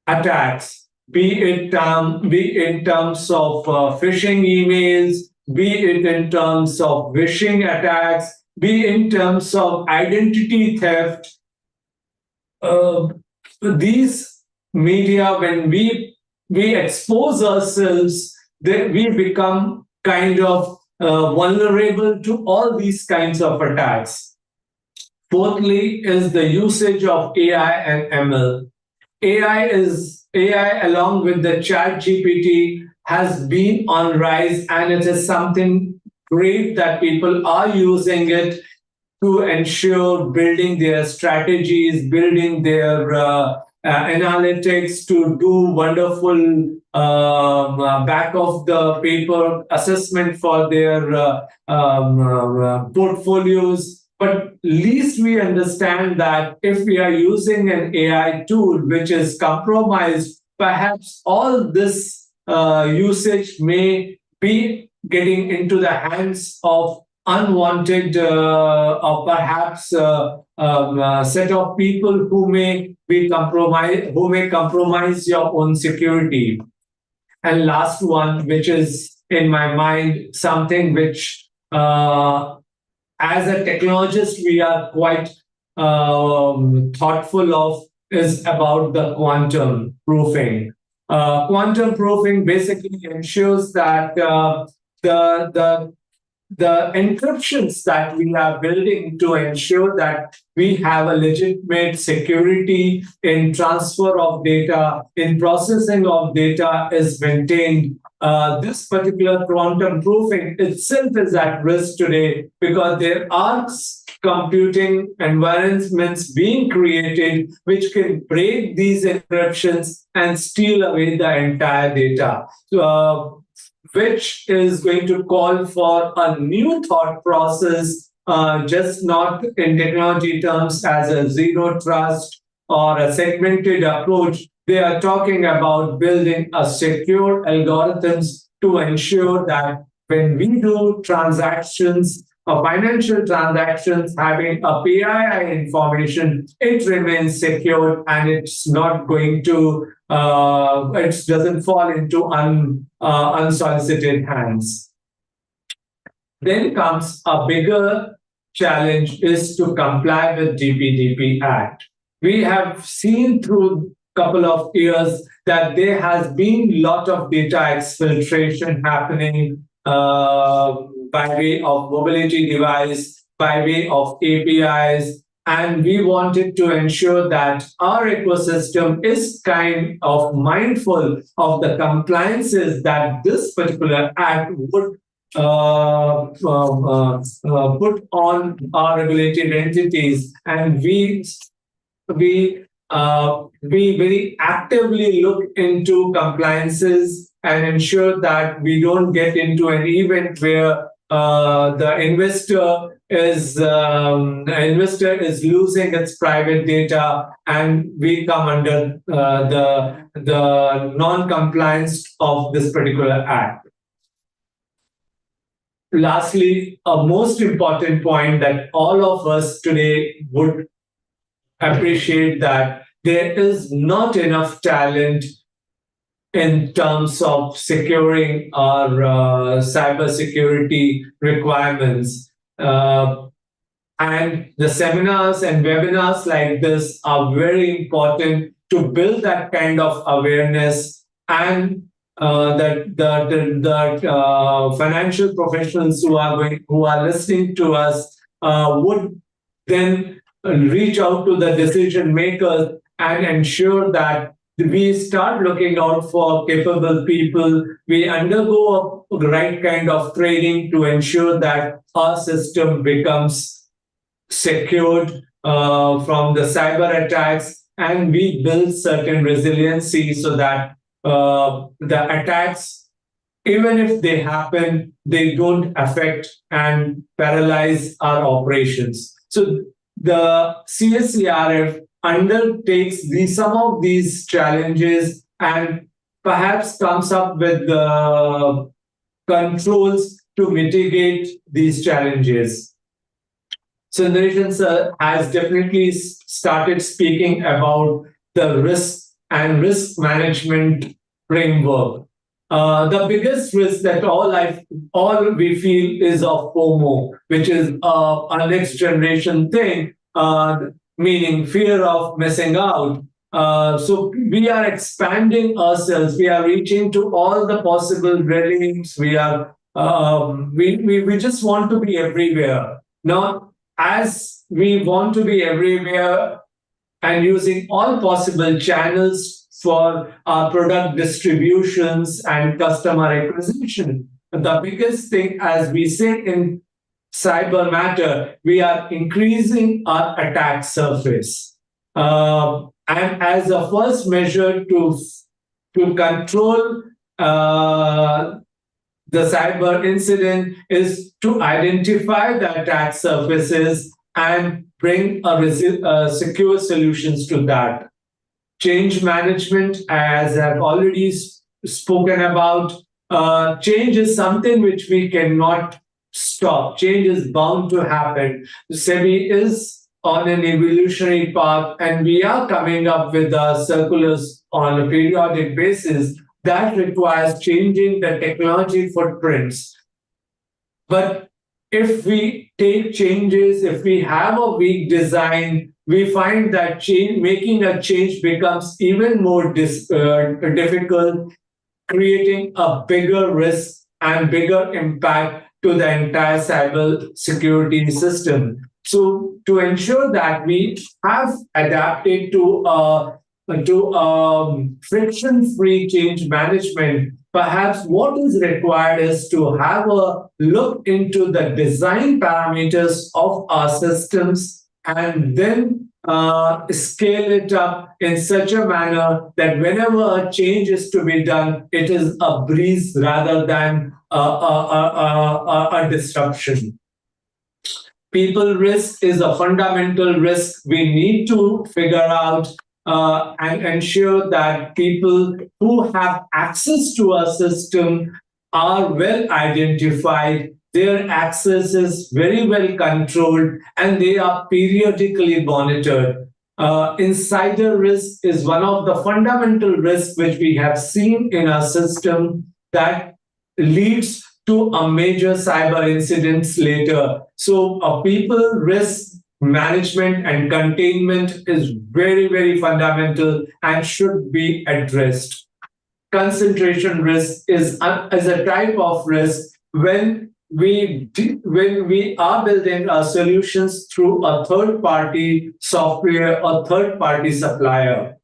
attacks, be it in terms of phishing emails, be it in terms of phishing attacks, be in terms of identity theft. These media, when we expose ourselves, then we become kind of vulnerable to all these kinds of attacks. Fourthly is the usage of AI and ML. AI along with the chat GPT has been on rise, and it is something great that people are using it to ensure building their strategies, building their analytics, to do wonderful back of the paper assessment for their portfolios. But least we understand that if we are using an AI tool which is compromised, perhaps all this usage may be getting into the hands of unwanted or perhaps set of people who may compromise your own security. And last one, which is in my mind something which as a technologist we are quite thoughtful of, is about the quantum proofing. Quantum proofing basically ensures that the encryptions that we are building to ensure that we have a legitimate security in transfer of data, in processing of data is maintained. This particular quantum proofing itself is at risk today because there are computing environments being created which can break these encryptions and steal away the entire data. Which is going to call for a new thought process, just not in technology terms as a zero trust or a segmented approach. They are talking about building a secure algorithms to ensure that when we do transactions, financial transactions having a PII information, it remains secure and it's not going to, it doesn't fall into unsolicited hands. Then comes a bigger challenge is to comply with DPDP Act. We have seen through a couple of years that there has been a lot of data exfiltration happening by way of mobility device, by way of APIs, and we wanted to ensure that our ecosystem is kind of mindful of the compliances that this particular act would put on our regulated entities, and we very actively look into compliances and ensure that we don't get into an event where the investor is losing its private data and we come under the non-compliance of this particular act. Lastly, a most important point that all of us today would appreciate, that there is not enough talent in terms of securing our cybersecurity requirements. And the seminars and webinars like this are very important to build that kind of awareness, and that financial professionals who are listening to us would then reach out to the decision makers and ensure that we start looking out for capable people. We undergo a right kind of training to ensure that our system becomes secured from the cyber attacks, and we build certain resiliency so that the attacks, even if they happen, they don't affect and paralyze our operations. So the CSCRF undertakes some of these challenges and perhaps comes up with the controls to mitigate these challenges. Sundaresan sir has definitely started speaking about the risk and risk management framework. The biggest risk that all we feel is of FOMO, which is a next generation thing, meaning fear of missing out. So we are expanding ourselves. We are reaching to all the possible realms. We just want to be everywhere. Now, as we want to be everywhere and using all possible channels for our product distributions and customer acquisition, the biggest thing, as we say in cyber matter, we are increasing our attack surface. And as a first measure to control the cyber incident is to identify the attack surfaces and bring secure solutions to that. Change management, as I've already spoken about, change is something which we cannot stop. Change is bound to happen. SEBI is on an evolutionary path, and we are coming up with circulars on a periodic basis that requires changing the technology footprints. But if we take changes, if we have a weak design, we find that making a change becomes even more difficult, creating a bigger risk and bigger impact to the entire cyber security system. So to ensure that we have adapted to friction-free change management, perhaps what is required is to have a look into the design parameters of our systems and then scale it up in such a manner that whenever a change is to be done, it is a breeze rather than a disruption. People risk is a fundamental risk. We need to figure out and ensure that people who have access to our system are well identified, their access is very well controlled, and they are periodically monitored. Insider risk is one of the fundamental risks which we have seen in our system that leads to a major cyber incidents later. So people risk management and containment is very, very fundamental and should be addressed. Concentration risk is a type of risk when we are building our solutions through a third-party software or third-party supplier.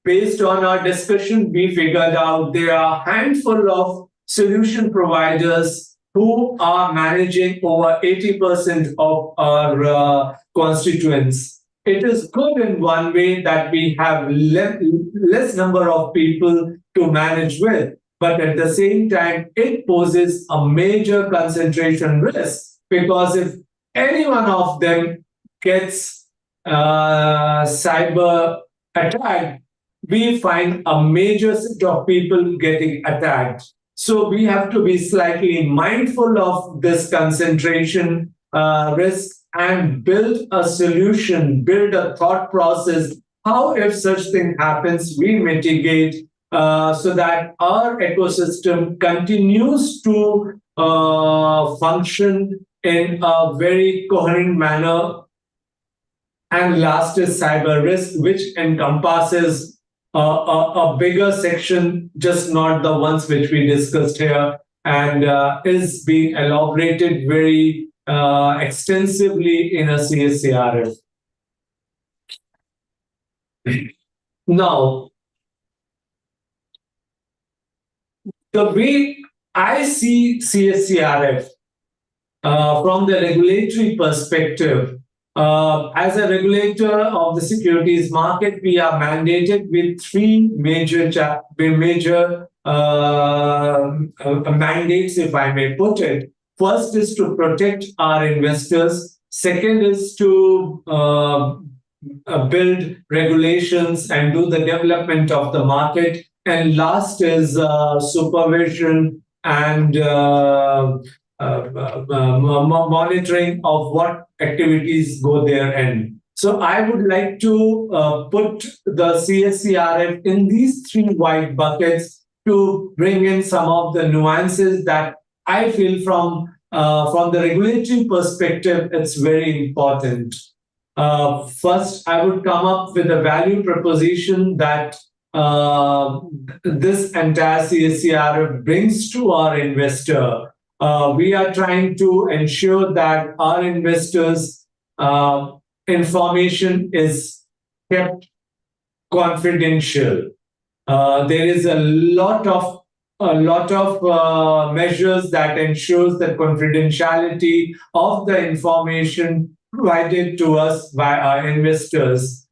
Based on our discussion, we figured out there are a handful of solution providers who are managing over 80% of our constituents. It is good in one way that we have less number of people to manage with, but at the same time, it poses a major concentration risk, because if any one of them gets cyber attacked, we find a major set of people getting attacked. So we have to be slightly mindful of this concentration risk and build a solution, build a thought process. How, if such thing happens, we mitigate so that our ecosystem continues to function in a very coherent manner. And last is cyber risk, which encompasses a bigger section, just not the ones which we discussed here, and is being elaborated very extensively in a CSCRF. Now, the way I see CSCRF from the regulatory perspective, as a regulator of the securities market, we are mandated with three major mandates, if I may put it. First is to protect our investors. Second is to build regulations and do the development of the market. And last is supervision and monitoring of what activities go there in. So I would like to put the CSCRF in these three wide buckets to bring in some of the nuances that I feel from the regulatory perspective, it's very important. First, I would come up with a value proposition that this entire CSCRF brings to our investor. We are trying to ensure that our investors' information is kept confidential. There is a lot of measures that ensures the confidentiality of the information provided to us by our investors.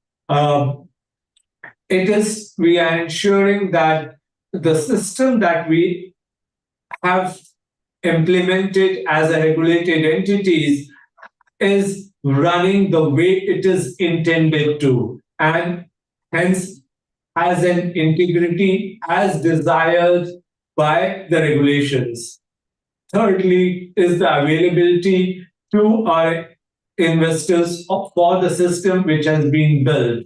We are ensuring that the system that we have implemented as a regulated entities is running the way it is intended to, and hence has an integrity as desired by the regulations. Thirdly is the availability to our investors for the system which has been built.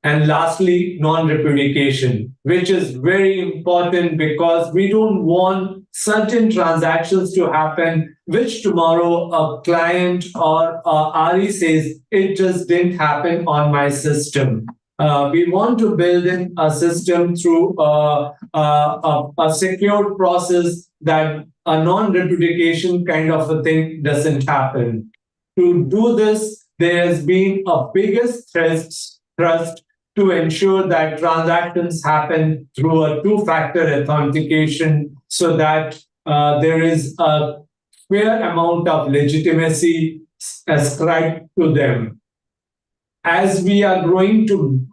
And lastly, non-repudiation, which is very important because we don't want certain transactions to happen, which tomorrow a client or a RE says, it just didn't happen on my system. We want to build in a system through a secured process that a non-repudiation kind of a thing doesn't happen. To do this, there has been a biggest thrust to ensure that transactions happen through a two-factor authentication so that there is a fair amount of legitimacy ascribed to them. As we are going to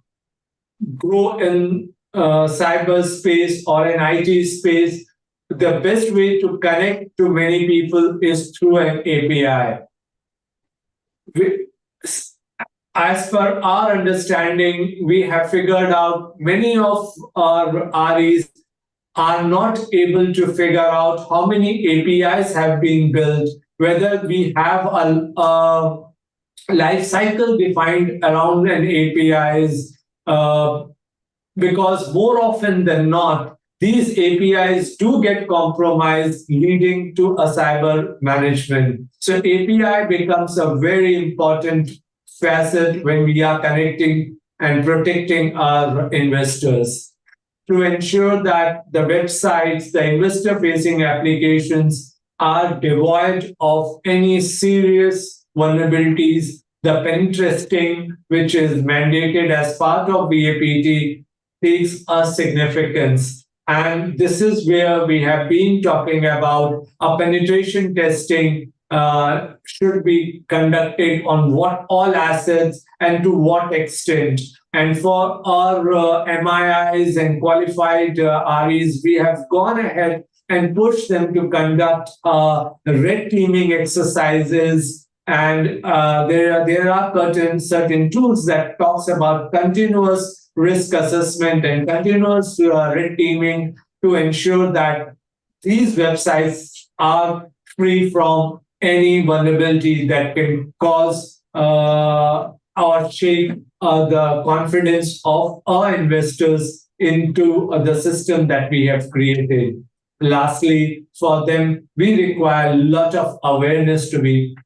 grow in cyberspace or in IT space, the best way to connect to many people is through an API. As per our understanding, we have figured out many of our REs are not able to figure out how many APIs have been built, whether we have a life cycle defined around an APIs, because more often than not, these APIs do get compromised, leading to a cyber management. So API becomes a very important facet when we are connecting and protecting our investors. To ensure that the websites, the investor-facing applications are devoid of any serious vulnerabilities, the pen testing, which is mandated as part of BAPT, takes a significance. And this is where we have been talking about a penetration testing should be conducted on what all assets and to what extent. And for our MIIs and qualified REs, we have gone ahead and pushed them to conduct red teaming exercises. And there are certain tools that talks about continuous risk assessment and continuous red teaming to ensure that these websites are free from any vulnerability that can cause or shake the confidence of our investors into the system that we have created. Lastly, for them, we require a lot of awareness to be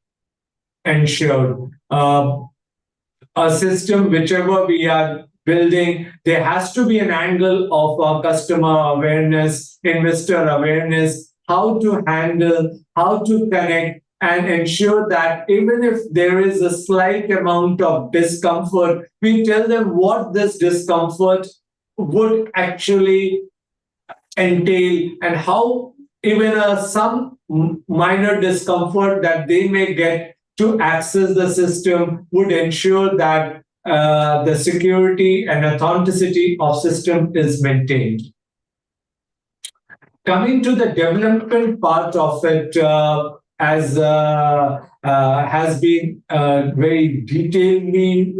ensured. A system, whichever we are building, there has to be an angle of customer awareness, investor awareness, how to handle, how to connect, and ensure that even if there is a slight amount of discomfort, we tell them what this discomfort would actually entail and how even some minor discomfort that they may get to access the system would ensure that the security and authenticity of system is maintained. Coming to the development part of it, as has been very detailedly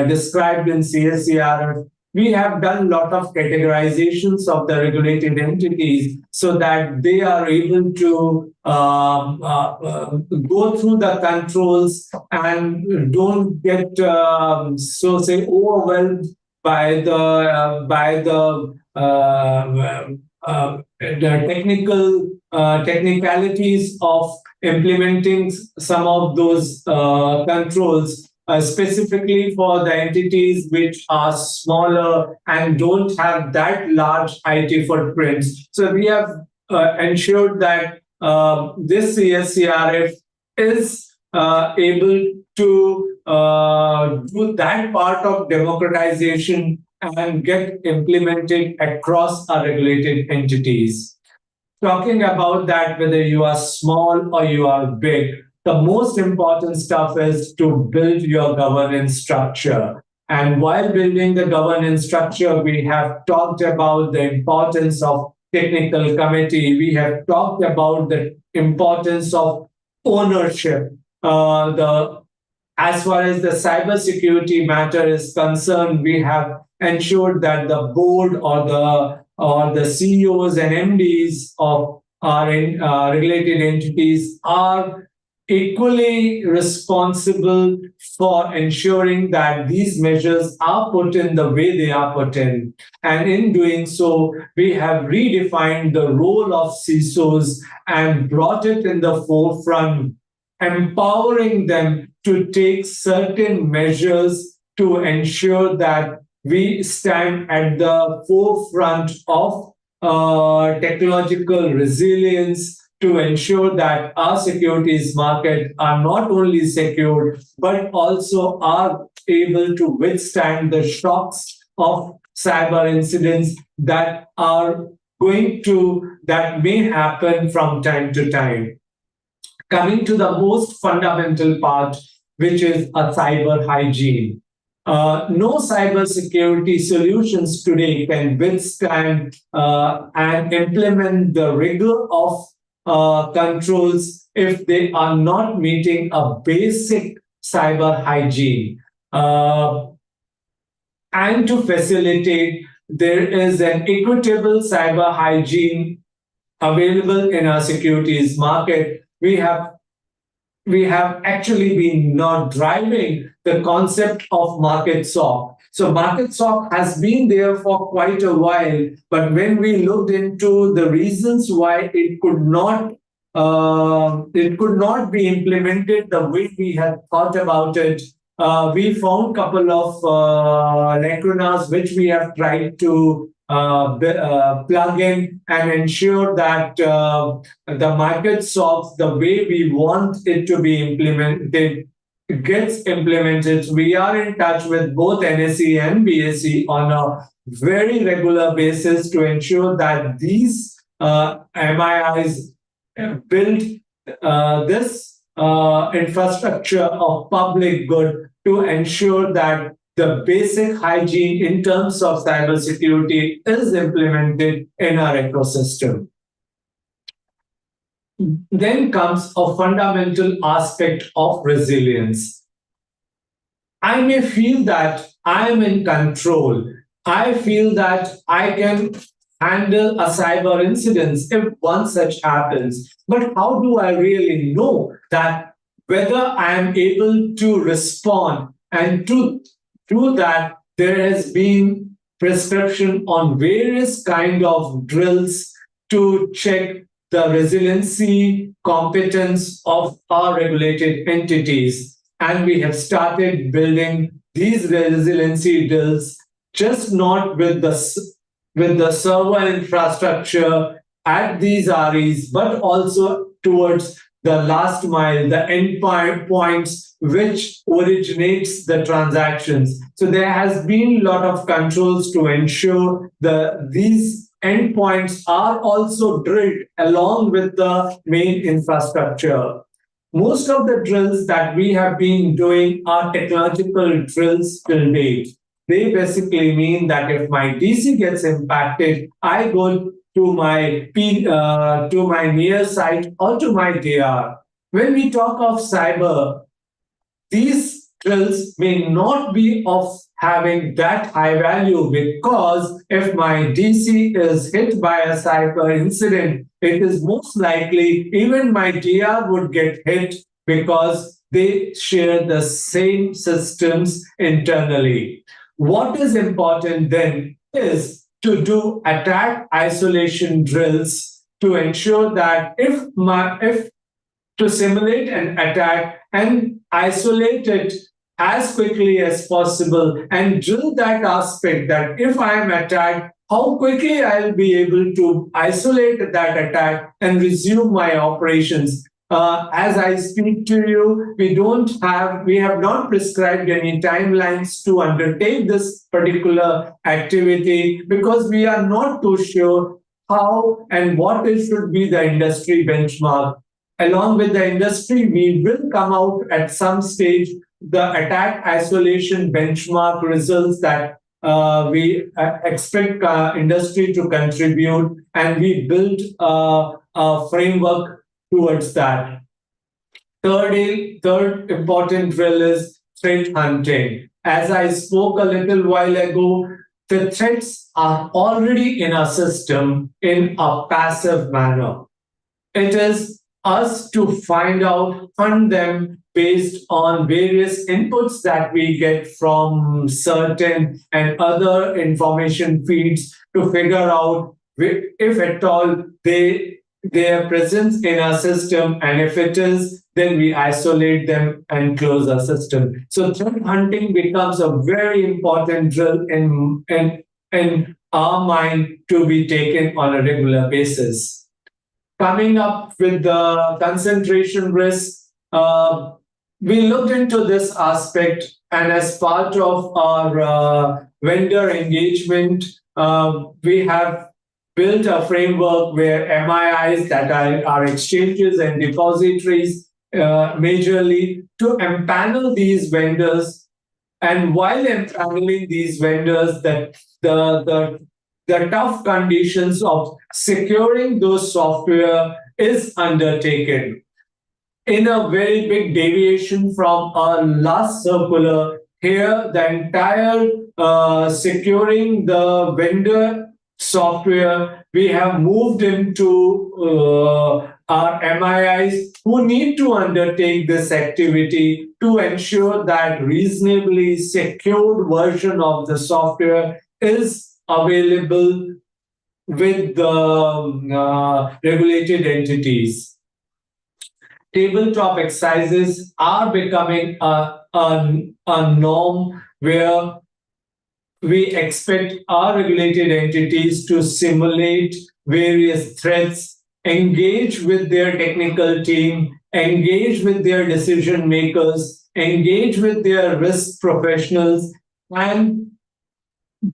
described in CSCRF, we have done a lot of categorizations of the regulated entities so that they are able to go through the controls and don't get overwhelmed by the technicalities of implementing some of those controls, specifically for the entities which are smaller and don't have that large IT footprints. So we have ensured that this CSCRF is able to do that part of democratization and get implemented across our regulated entities. Talking about that, whether you are small or you are big, the most important stuff is to build your governance structure. And while building the governance structure, we have talked about the importance of technical committee. We have talked about the importance of ownership. As far as the cybersecurity matter is concerned, we have ensured that the board or or the CEOs and MDs of our regulated entities are equally responsible for ensuring that these measures are put in the way they are put in. And in doing so, we have redefined the role of CISOs and brought it in the forefront, empowering them to take certain measures to ensure that we stand at the forefront of technological resilience, to ensure that our securities market are not only secured, but also are able to withstand the shocks of cyber incidents that may happen from time to time. Coming to the most fundamental part, which is a cyber hygiene. No cybersecurity solutions today can withstand and implement the rigor of controls if they are not meeting a basic cyber hygiene. And to facilitate, there is an equitable cyber hygiene available in our securities market. We have actually been now driving the concept of market SOC. So market SOC has been there for quite a while, but when we looked into the reasons why it could not be implemented the way we had thought about it, we found a couple of lacunas which we have tried to plug in and ensure that the market SOC, the way we want it to be implemented, gets implemented. We are in touch with both NSE and BSE on a very regular basis to ensure that these MIIs build this infrastructure of public good to ensure that the basic hygiene in terms of cybersecurity is implemented in our ecosystem. Then comes a fundamental aspect of resilience. I may feel that I am in control. I feel that I can handle a cyber incident if one such happens. But how do I really know that whether I am able to respond? And to do that, there has been prescription on various kind of drills to check the resiliency competence of our regulated entities. And we have started building these resiliency drills, just not with the server infrastructure at these REs, but also towards the last mile, the endpoints which originates the transactions. So there has been a lot of controls to ensure these endpoints are also drilled along with the main infrastructure. Most of the drills that we have been doing are technological drills till date. They basically mean that if my DC gets impacted, I go to my near site or to my DR. When we talk of cyber, these drills may not be of having that high value, because if my DC is hit by a cyber incident, it is most likely even my DR would get hit because they share the same systems internally. What is important then is to do attack isolation drills to ensure that if to simulate an attack and isolate it as quickly as possible and drill that aspect that if I am attacked, how quickly I'll be able to isolate that attack and resume my operations. As I speak to you, we have not prescribed any timelines to undertake this particular activity because we are not too sure how and what it should be the industry benchmark. Along with the industry, we will come out at some stage the attack isolation benchmark results that we expect industry to contribute, and we build a framework towards that. Third important drill is threat hunting. As I spoke a little while ago, the threats are already in our system in a passive manner. It is us to find out, hunt them based on various inputs that we get from certain and other information feeds to figure out if at all their presence in our system, and if it is, then we isolate them and close our system. So threat hunting becomes a very important drill in our mind to be taken on a regular basis. Coming up with the concentration risk, we looked into this aspect, and as part of our vendor engagement, we have built a framework where MIIs, that are exchanges and depositories, majorly to empanel these vendors. And while empaneling these vendors, that the tough conditions of securing those software is undertaken. In a very big deviation from our last circular, here the entire securing the vendor software, we have moved into our MIIs who need to undertake this activity to ensure that reasonably secured version of the software is available with the regulated entities. Tabletop exercises are becoming a norm where we expect our regulated entities to simulate various threats, engage with their technical team, engage with their decision makers, engage with their risk professionals, and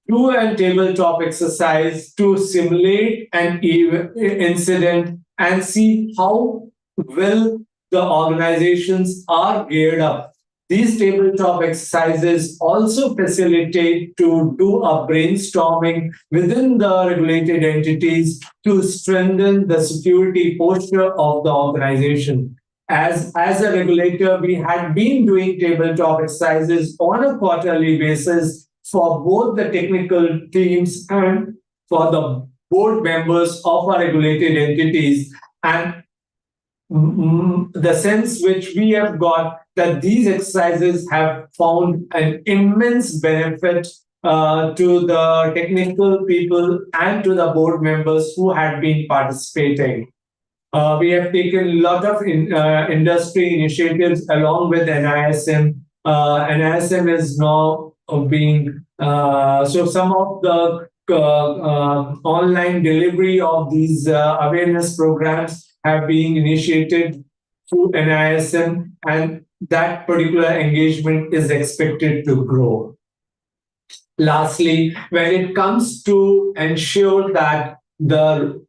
do a tabletop exercise to simulate an incident and see how well the organizations are geared up. These tabletop exercises also facilitate to do a brainstorming within the regulated entities to strengthen the security posture of the organization. As a regulator, we had been doing tabletop exercises on a quarterly basis for both the technical teams and for the board members of our regulated entities. And the sense which we have got that these exercises have found an immense benefit to the technical people and to the board members who had been participating. We have taken a lot of industry initiatives along with NISM. NISM is now being, so some of the online delivery of these awareness programs have been initiated through NISM, and that particular engagement is expected to grow. Lastly, when it comes to ensure that the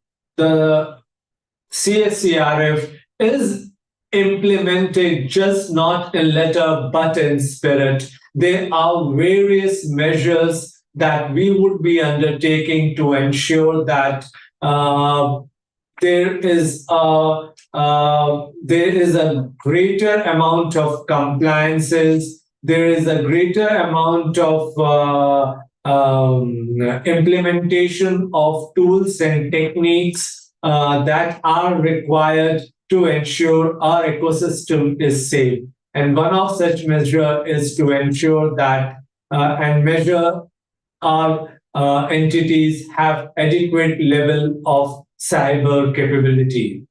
CSCRF is implemented just not in letter but in spirit, there are various measures that we would be undertaking to ensure that there is a greater amount of compliances, there is a greater amount of implementation of tools and techniques that are required to ensure our ecosystem is safe. And one of such measures is to ensure that and measure our entities have adequate level of cyber capability.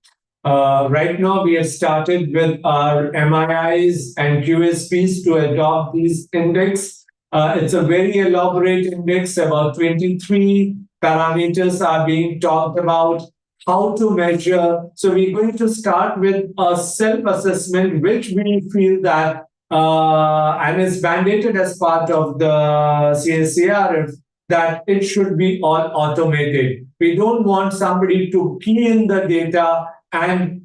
Right now, we have started with our MIIs and QSPs to adopt these index. It's a very elaborate index. About 23 parameters are being talked about. How to measure. So we're going to start with a self-assessment, which we feel that and is mandated as part of the CSCRF, that it should be all automated. We don't want somebody to key in the data and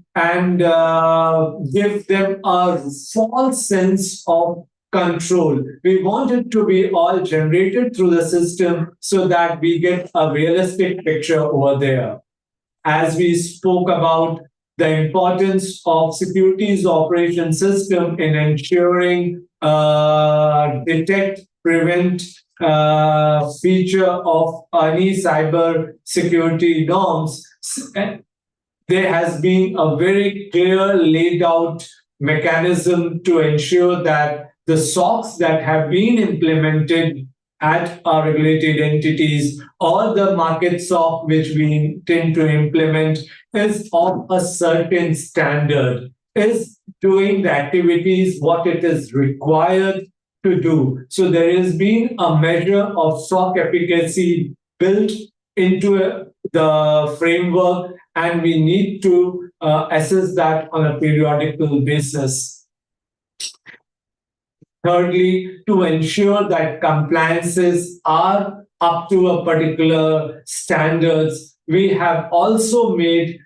give them a false sense of control. We want it to be all generated through the system so that we get a realistic picture over there. As we spoke about the importance of securities operation system in ensuring detect, prevent, feature of any cyber security norms, there has been a very clear laid out mechanism to ensure that the SOCs that have been implemented at our regulated entities or the market SOC which we intend to implement is of a certain standard, is doing the activities what it is required to do. So there has been a measure of SOC efficacy built into the framework, and we need to assess that on a periodical basis. Thirdly, to ensure that compliances are up to a particular standards, we have also done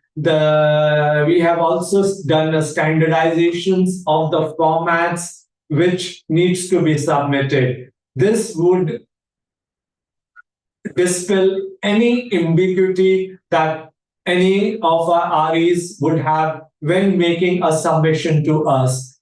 a standardizations of the formats which needs to be submitted. This would dispel any ambiguity that any of our REs would have when making a submission to us.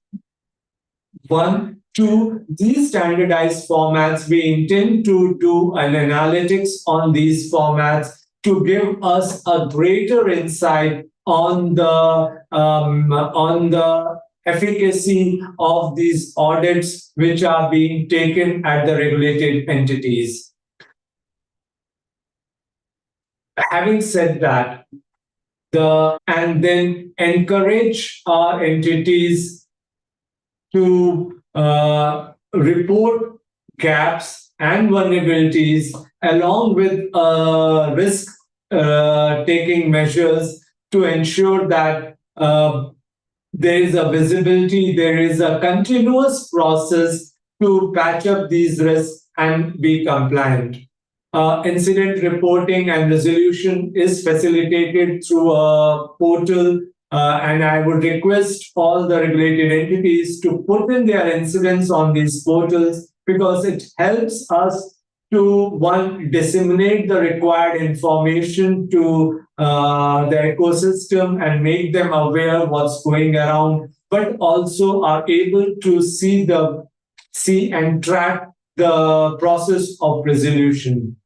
1, 2, these standardized formats, we intend to do an analytics on these formats to give us a greater insight on the efficacy of these audits which are being taken at the regulated entities. Having said that, and then encourage our entities to report gaps and vulnerabilities along with risk taking measures to ensure that there is a visibility, there is a continuous process to patch up these risks and be compliant. Incident reporting and resolution is facilitated through a portal, and I would request all the regulated entities to put in their incidents on these portals, because it helps us to, one, disseminate the required information to the ecosystem and make them aware of what's going around, but also are able to see and track the process of resolution.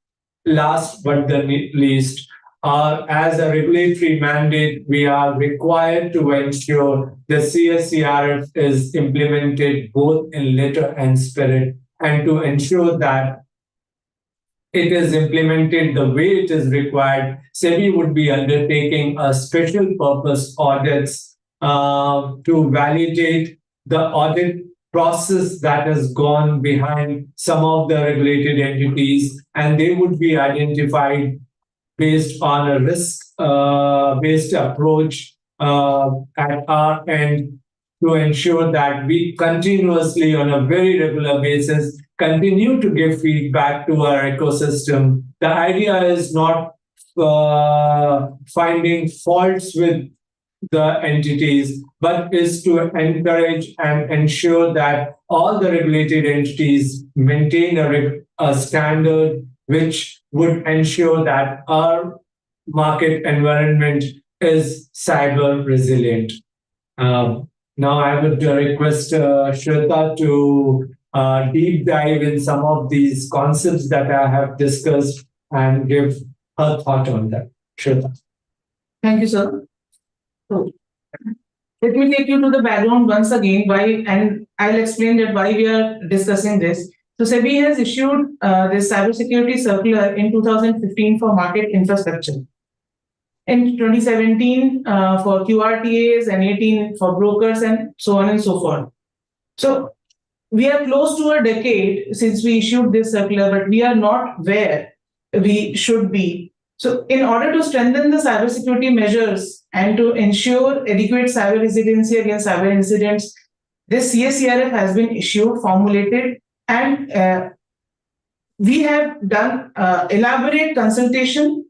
Last but not least, as a regulatory mandate, we are required to ensure the CSCRF is implemented both in letter and spirit, and to ensure that it is implemented the way it is required. SEBI would be undertaking a special purpose audits to validate the audit process that has gone behind some of the regulated entities, and they would be identified based on a risk-based approach at our end, to ensure that we continuously, on a very regular basis, continue to give feedback to our ecosystem. The idea is not finding faults with the entities, but is to encourage and ensure that all the regulated entities maintain a standard which would ensure that our market environment is cyber resilient. Now I would request Shweta to deep dive in some of these concepts that I have discussed and give her thought on that. Shweta. Thank you, sir. So, let me take you to the background once again, and I'll explain that why we are discussing this. So SEBI has issued this cybersecurity circular in 2015 for market infrastructure, in 2017 for QRTAs, and 18 for brokers, and so on and so forth. So we are close to a decade since we issued this circular, but we are not where we should be. So in order to strengthen the cybersecurity measures and to ensure adequate cyber resiliency against cyber incidents, this CSCRF has been issued, formulated, and we have done elaborate consultation.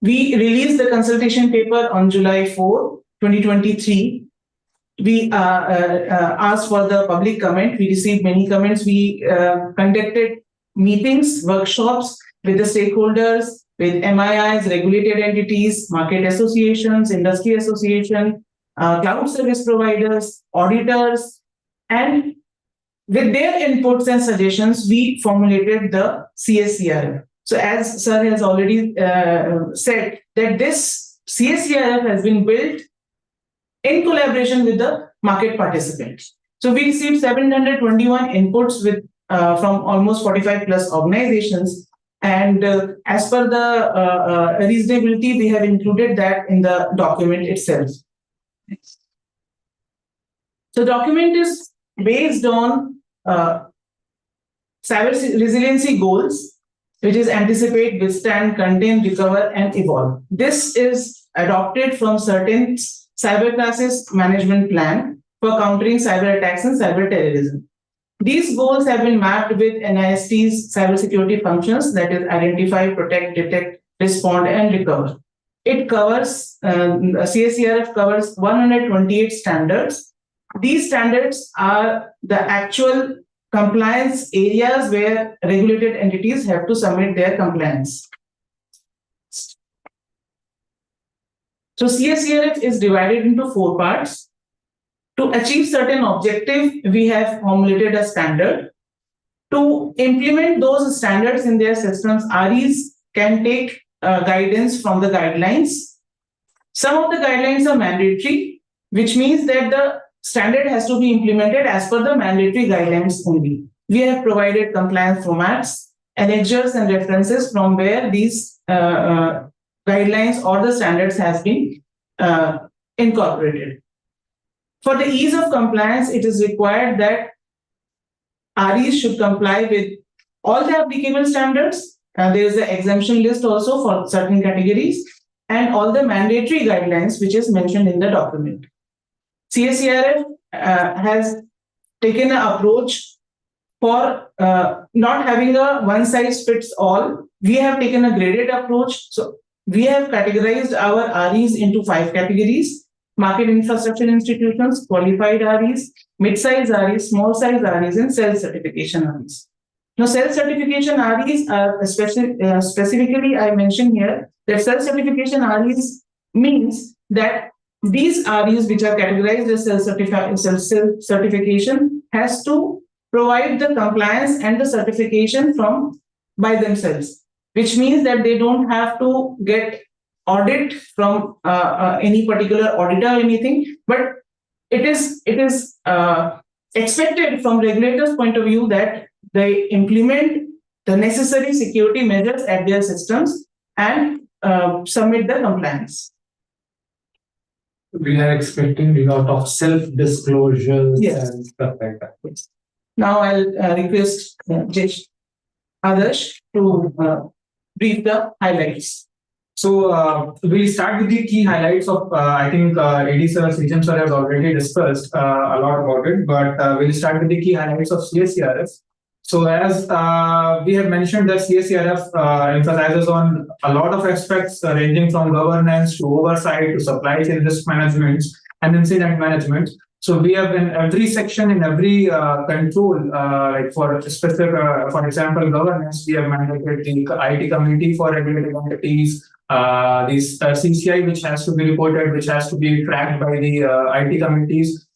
We released the consultation paper on July 4, 2023. We asked for the public comment. We received many comments. We conducted meetings, workshops with the stakeholders, with MIIs, regulated entities, market associations, industry association, cloud service providers, auditors, And with their inputs and suggestions, we formulated the CSCRF. So as Sir has already said, that this CSCRF has been built in collaboration with the market participants. So we received 721 inputs from almost 45 plus organizations. And as per the reasonability, we have included that in the document itself. So document is based on cyber resiliency goals, which is anticipate, withstand, contain, recover, and evolve. This is adopted from certain cyber crisis management plan for countering cyber attacks and cyber terrorism. These goals have been mapped with NIST's cybersecurity functions, that is identify, protect, detect, respond, and recover. It covers, CSCRF covers 128 standards. These standards are the actual compliance areas where regulated entities have to submit their compliance. So CSCRF is divided into 4 parts. To achieve certain objective, we have formulated a standard. To implement those standards in their systems, REs can take guidance from the guidelines. Some of the guidelines are mandatory, which means that the standard has to be implemented as per the mandatory guidelines only. We have provided compliance formats, annexures, and references from where these guidelines or the standards has been incorporated. For the ease of compliance, it is required that REs should comply with all the applicable standards. There is an exemption list also for certain categories and all the mandatory guidelines which is mentioned in the document. CSCRF has taken an approach for not having a one-size-fits-all. We have taken a graded approach. So we have categorized our REs into 5 categories: market infrastructure institutions, qualified REs, mid-size REs, small-size REs, and self-certification REs. Now, self-certification REs are specifically, I mentioned here that self-certification REs means that these REs which are categorized as self-certification has to provide the compliance and the certification by themselves, which means that they don't have to get audit from any particular auditor or anything, but it is expected from regulators' point of view that they implement the necessary security measures at their systems and submit the compliance. We are expecting a lot of self-disclosures and stuff like that. Yes. Now I'll request Adarsh to brief the highlights. So we'll start with the key highlights of, I think AD sir, CGM sir has already discussed a lot about it, but we'll start with the key highlights of CSCRF. So as we have mentioned that CSCRF emphasizes on a lot of aspects ranging from governance to oversight to supply chain risk management and incident management. So we have in every section, in every control, like for specific, for example, governance, we have mandated the IT committee for regulated entities, this CCI, which has to be reported, which has to be tracked by the IT committees.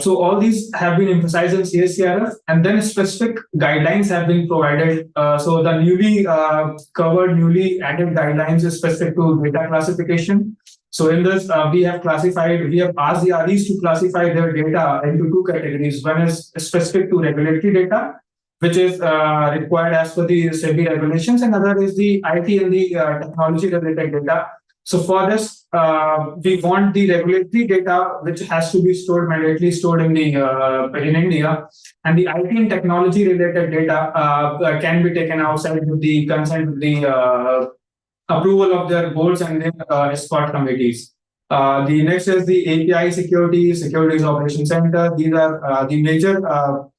So all these have been emphasized in CSCRF, and then specific guidelines have been provided. So the newly newly added guidelines is specific to data classification. So in this, we have asked the REs to classify their data into 2 categories. One is specific to regulatory data, which is required as per the SEBI regulations, and other is the IT and the technology related data. So for this, we want the regulatory data, which has to be stored mandatorily stored in India, and the IT and technology related data can be taken outside with the consent with the approval of their boards and their expert committees. The next is the API Securities Operations Center. These are the major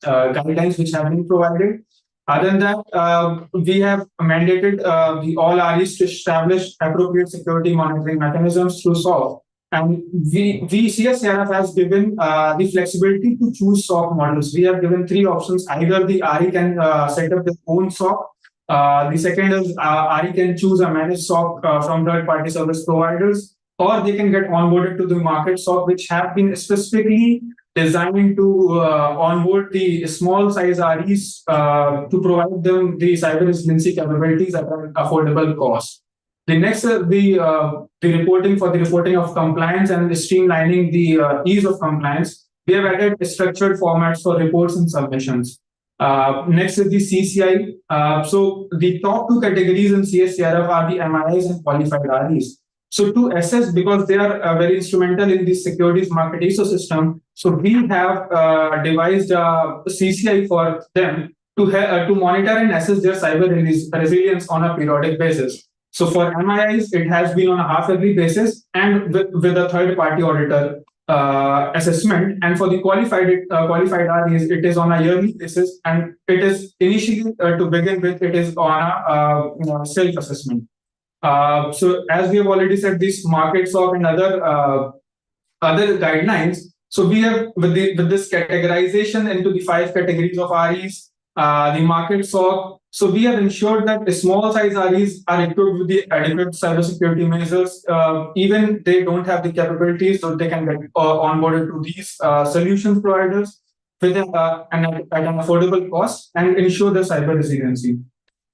guidelines which have been provided. Other than that, we have mandated the all REs to establish appropriate security monitoring mechanisms through SOC. And CSCRF has given the flexibility to choose SOC models. We have given 3 options. Either the RE can set up their own SOC. The second is RE can choose a managed SOC from third-party service providers, or they can get onboarded to the market SOC, which have been specifically designed to onboard the small size REs to provide them the cyber resiliency capabilities at an affordable cost. The next, the reporting of compliance and streamlining the ease of compliance. We have added structured formats for reports and submissions. Next is the CCI. So the top two categories in CSCRF are the MIs and qualified REs. So to assess, because they are very instrumental in the securities market ecosystem, so we have devised a CCI for them to monitor and assess their cyber resilience on a periodic basis. So for MIs, it has been on a half-yearly basis and with a third-party auditor assessment. And for the qualified REs, it is on a yearly basis, and it is initially to begin with, it is on a self-assessment. So as we have already said, these market SOC and other guidelines. So we have with this categorization into the 5 categories of REs, the market SOC. So we have ensured that the small size REs are equipped with the adequate cybersecurity measures. Even they don't have the capabilities, so they can get onboarded to these solution providers with at an affordable cost and ensure the cyber resiliency.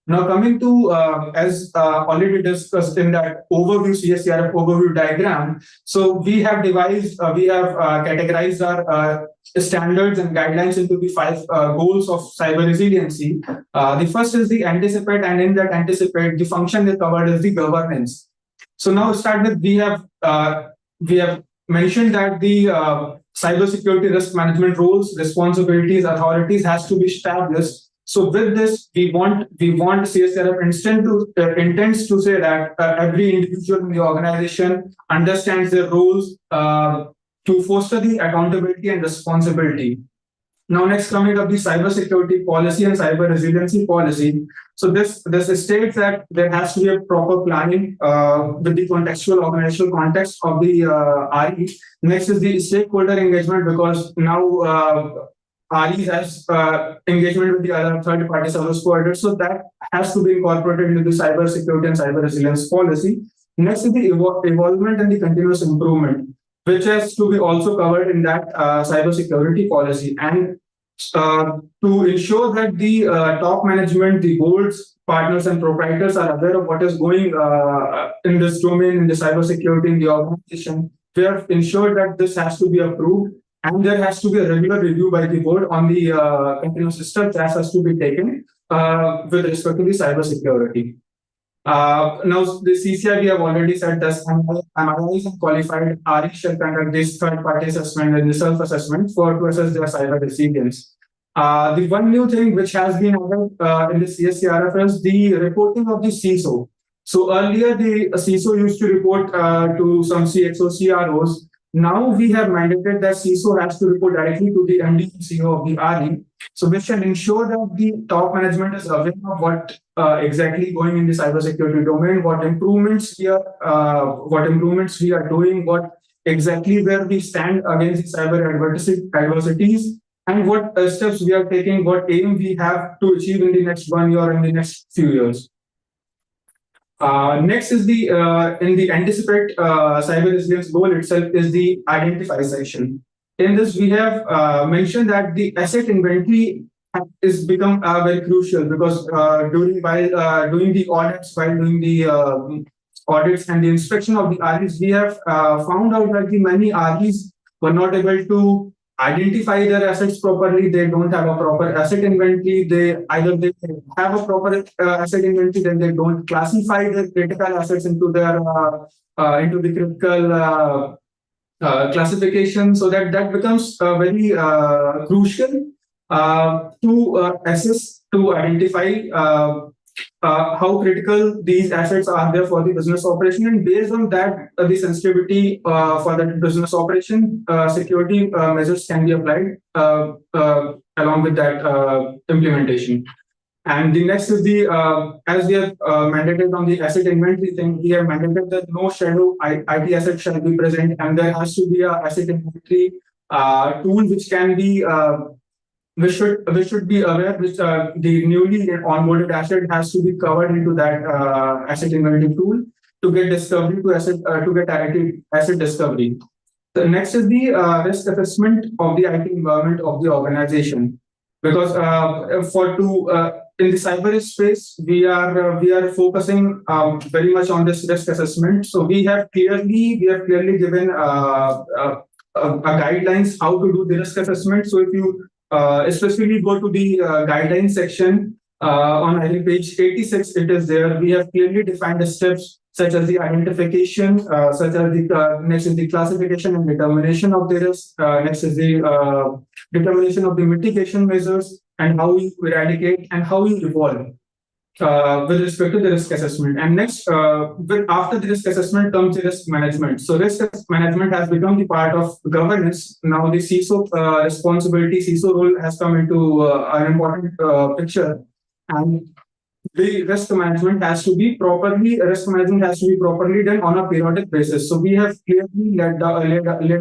Now coming to, as already discussed in that overview, CSCRF overview diagram, so we have categorized our standards and guidelines into the 5 goals of cyber resiliency. The first is the anticipate, and in that anticipate, the function they covered is the governance. So now start with, we have mentioned that the cybersecurity risk management roles, responsibilities, authorities has to be established. So with this, we want CSCRF intends to say that every individual in the organization understands their roles to foster the accountability and responsibility. Now, next coming up the cybersecurity policy and cyber resiliency policy. So this states that there has to be a proper planning with the contextual organizational context of the RE. Next is the stakeholder engagement, because now REs has engagement with the other third-party service providers, so that has to be incorporated into the cybersecurity and cyber resilience policy. Next is the involvement and the continuous improvement, which has to be also covered in that cybersecurity policy. And to ensure that the top management, the boards, partners, and proprietors are aware of what is going in this domain, in the cybersecurity in the organization, we have ensured that this has to be approved. And there has to be a regular review by the board on the continuous steps that has to be taken with respect to the cybersecurity. Now, the CCI, we have already said that MIs and qualified RE shall conduct this third-party assessment and the self-assessment to assess their cyber resilience. The one new thing which has been added in the CSCRF is the reporting of the CISO. So earlier, the CISO used to report to some CXO CROs. Now we have mandated that CISO has to report directly to the MD and CEO of the RE. So we shall ensure that the top management is aware of what exactly going in the cybersecurity domain, what improvements we are doing, what exactly where we stand against the cyber adversities, and what steps we are taking, what aim we have to achieve in the next 1 year and the next few years. Next is the in the anticipate cyber resilience goal itself is the identify section. In this, we have mentioned that the asset inventory is become very crucial, because doing the audits and the inspection of the REs, we have found out that the many REs were not able to identify their assets properly. They don't have a proper asset inventory. They have a proper asset inventory, then they don't classify their critical assets into the critical classification. So that becomes very crucial to assess, to identify how critical these assets are there for the business operation, and based on that, the sensitivity for that business operation, security measures can be applied along with that implementation. And the next is the as we have mandated on the asset inventory thing, we have mandated that no shadow IT asset shall be present, and there has to be a asset inventory tool which can be we should be aware which the newly onboarded asset has to be covered into that asset inventory tool to get discovery to asset discovery. The next is the risk assessment of the IT environment of the organization, because in the cyber space we are focusing very much on this risk assessment. So we have clearly given guidelines how to do the risk assessment. So if you especially go to the guidelines section on I think page 86, it is there. We have clearly defined the steps such as the identification, such as the next is the classification and determination of the risk. Next is the determination of the mitigation measures and how you eradicate and how you evolve with respect to the risk assessment. And next, after the risk assessment comes the risk management. So risk management has become the part of governance. Now the CISO responsibility, CISO role has come into an important picture. And the risk management has to be properly done on a periodic basis. So we have clearly laid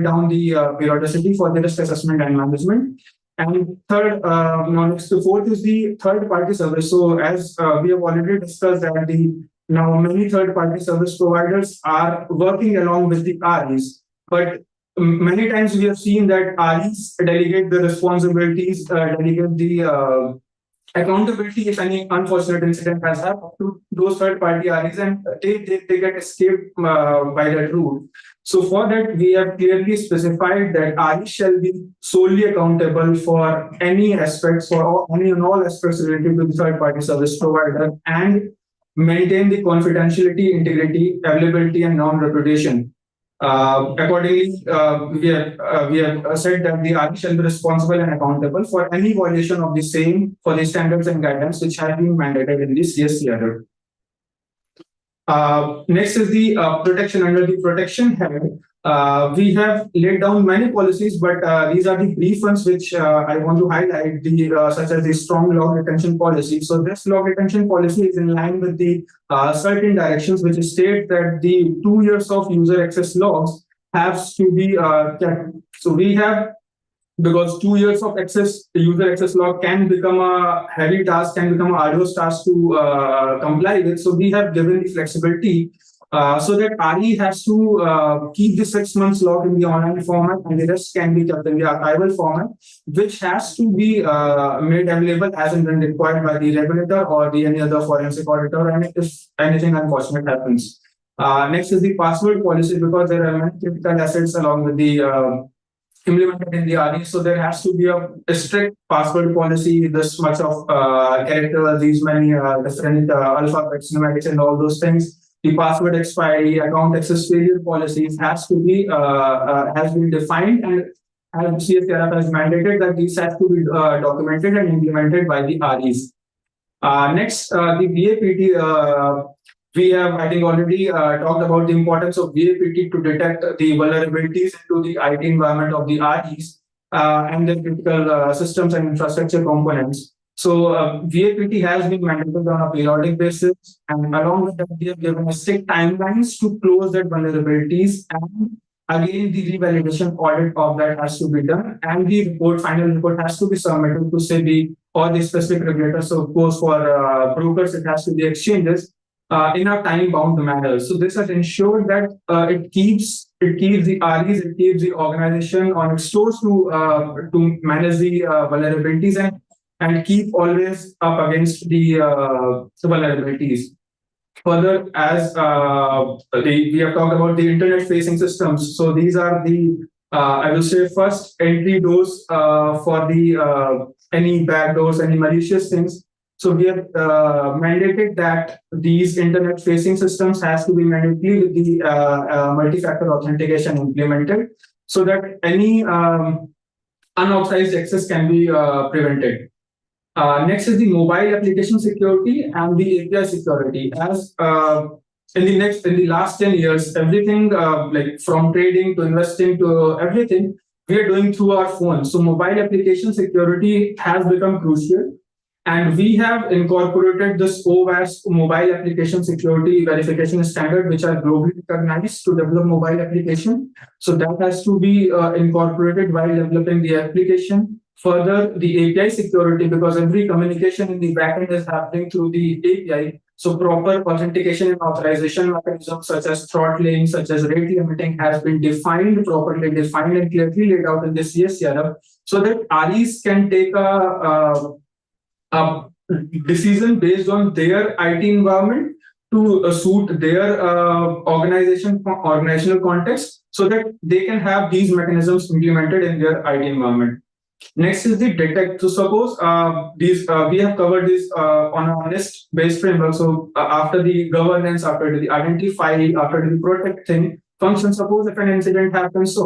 down the periodicity for the risk assessment and management. And third, next to fourth is the third-party service. So as we have already discussed that now many third-party service providers are working along with the REs, but many times we have seen that REs delegate the responsibilities, delegate the accountability if any unfortunate incident has happened to those third-party REs, and they get escaped by that route. So for that, we have clearly specified that REs shall be solely accountable for any aspects, for any and all aspects related to the third-party service provider, and maintain the confidentiality, integrity, availability, and non-reputation. Accordingly, we have said that the RE shall be responsible and accountable for any violation of the same for the standards and guidelines which have been mandated in the CSCRF. Next is the protection under the protection head. We have laid down many policies, but these are the brief ones which I want to highlight, such as the strong log retention policy. So this log retention policy is in line with the certain directions which state that the 2 years of user access logs has to be kept. So we have, because 2 years of user access log can become a heavy task, can become an arduous task to comply with. So we have given the flexibility so that RE has to keep the 6 months log in the online format, and the rest can be kept in the archival format, which has to be made available as and when required by the regulator or any other forensic auditor, and if anything unfortunate happens. Next is the password policy, because there are many critical assets along with the implemented in the RE, so there has to be a strict password policy, this much of characters, these many different alphabets, numerics, and all those things. The password expiry, account access failure policies has been defined, and as CSCRF has mandated that these have to be documented and implemented by the REs. Next, the VAPT. We have, I think, already talked about the importance of VAPT to detect the vulnerabilities into the IT environment of the REs and the critical systems and infrastructure components. So VAPT has been mandated on a periodic basis, and along with that, we have given strict timelines to close that vulnerabilities, and again, the revalidation audit of that has to be done, and the final report has to be submitted to SEBI or the specific regulator. So, of course, for brokers, it has to be exchanges in a time-bound manner. So this has ensured that it keeps the REs, it keeps the organization on its toes to manage the vulnerabilities and keep always up against the vulnerabilities. Further, as we have talked about the internet-facing systems, so these are the I will say first entry doors for the any backdoors, any malicious things. So we have mandated that these internet-facing systems has to be mandatory with the multi-factor authentication implemented, so that any unauthorized access can be prevented. Next is the mobile application security and the API security. As in the last 10 years, everything like from trading to investing to everything, we are doing through our phones. So mobile application security has become crucial. And we have incorporated this OWASP mobile application security verification standard, which are globally recognized to develop mobile application. So that has to be incorporated while developing the application. Further, the API security, because every communication in the backend is happening through the API. So proper authentication and authorization mechanisms such as throttling, such as rate limiting has been properly defined and clearly laid out in the CSCRF, so that REs can take a decision based on their IT environment to suit their organizational context, so that they can have these mechanisms implemented in their IT environment. Next is the detect. So suppose we have covered this on a honest-based framework. So after the governance, after the identify, after the protect thing function, suppose if an incident happens, so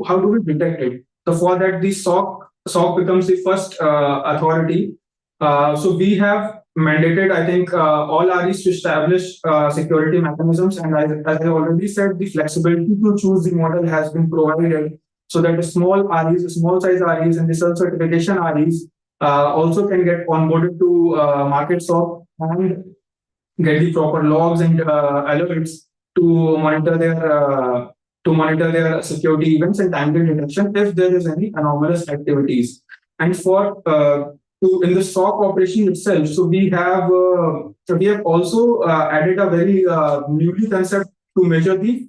how do we detect it? So for that, the SOC becomes the first authority. So we have mandated, I think, all REs to establish security mechanisms, and as I already said, the flexibility to choose the model has been provided, so that the small REs, the small size REs, and the self-certification REs also can get onboarded to market SOC and get the proper logs and alerts to monitor their security events and timely detection if there is any anomalous activities. And for in the SOC operation itself, so we have also added a very newly concept to measure the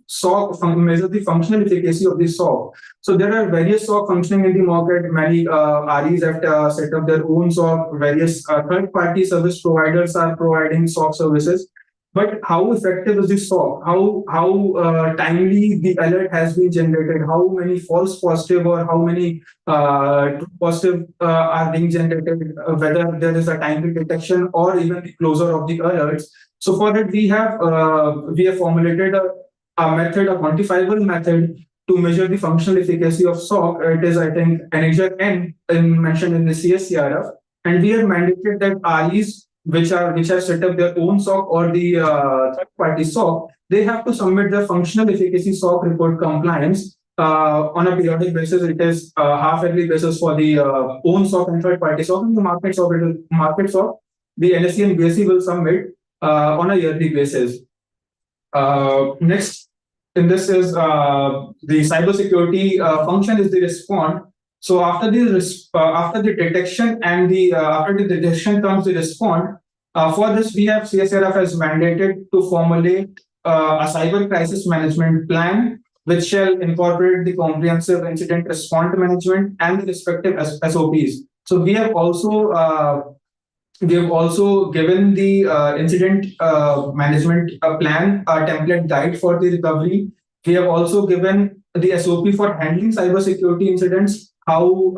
functional efficacy of the SOC. So there are various SOC functioning in the market. Many REs have set up their own SOC. Various third-party service providers are providing SOC services. But how effective is the SOC? How timely the alert has been generated? How many false positive or how many true positive are being generated? Whether there is a timely detection or even the closure of the alerts. So for that, we have formulated a method, a quantifiable method to measure the functional efficacy of SOC. It is, I think, N mentioned in the CSCRF, and we have mandated that REs which have set up their own SOC or the third-party SOC, they have to submit their functional efficacy SOC report compliance on a periodic basis. It is half-yearly basis for the own SOC and third-party SOC, and the market SOC, the NSE and BSE will submit on a yearly basis. Next in this is the cybersecurity function is the respond. So after the detection and after the detection comes the respond. For this, we have CSCRF has mandated to formulate a cyber crisis management plan, which shall incorporate the comprehensive incident response management and the respective SOPs. So we have also given the incident management plan, a template guide for the recovery. We have also given the SOP for handling cybersecurity incidents, how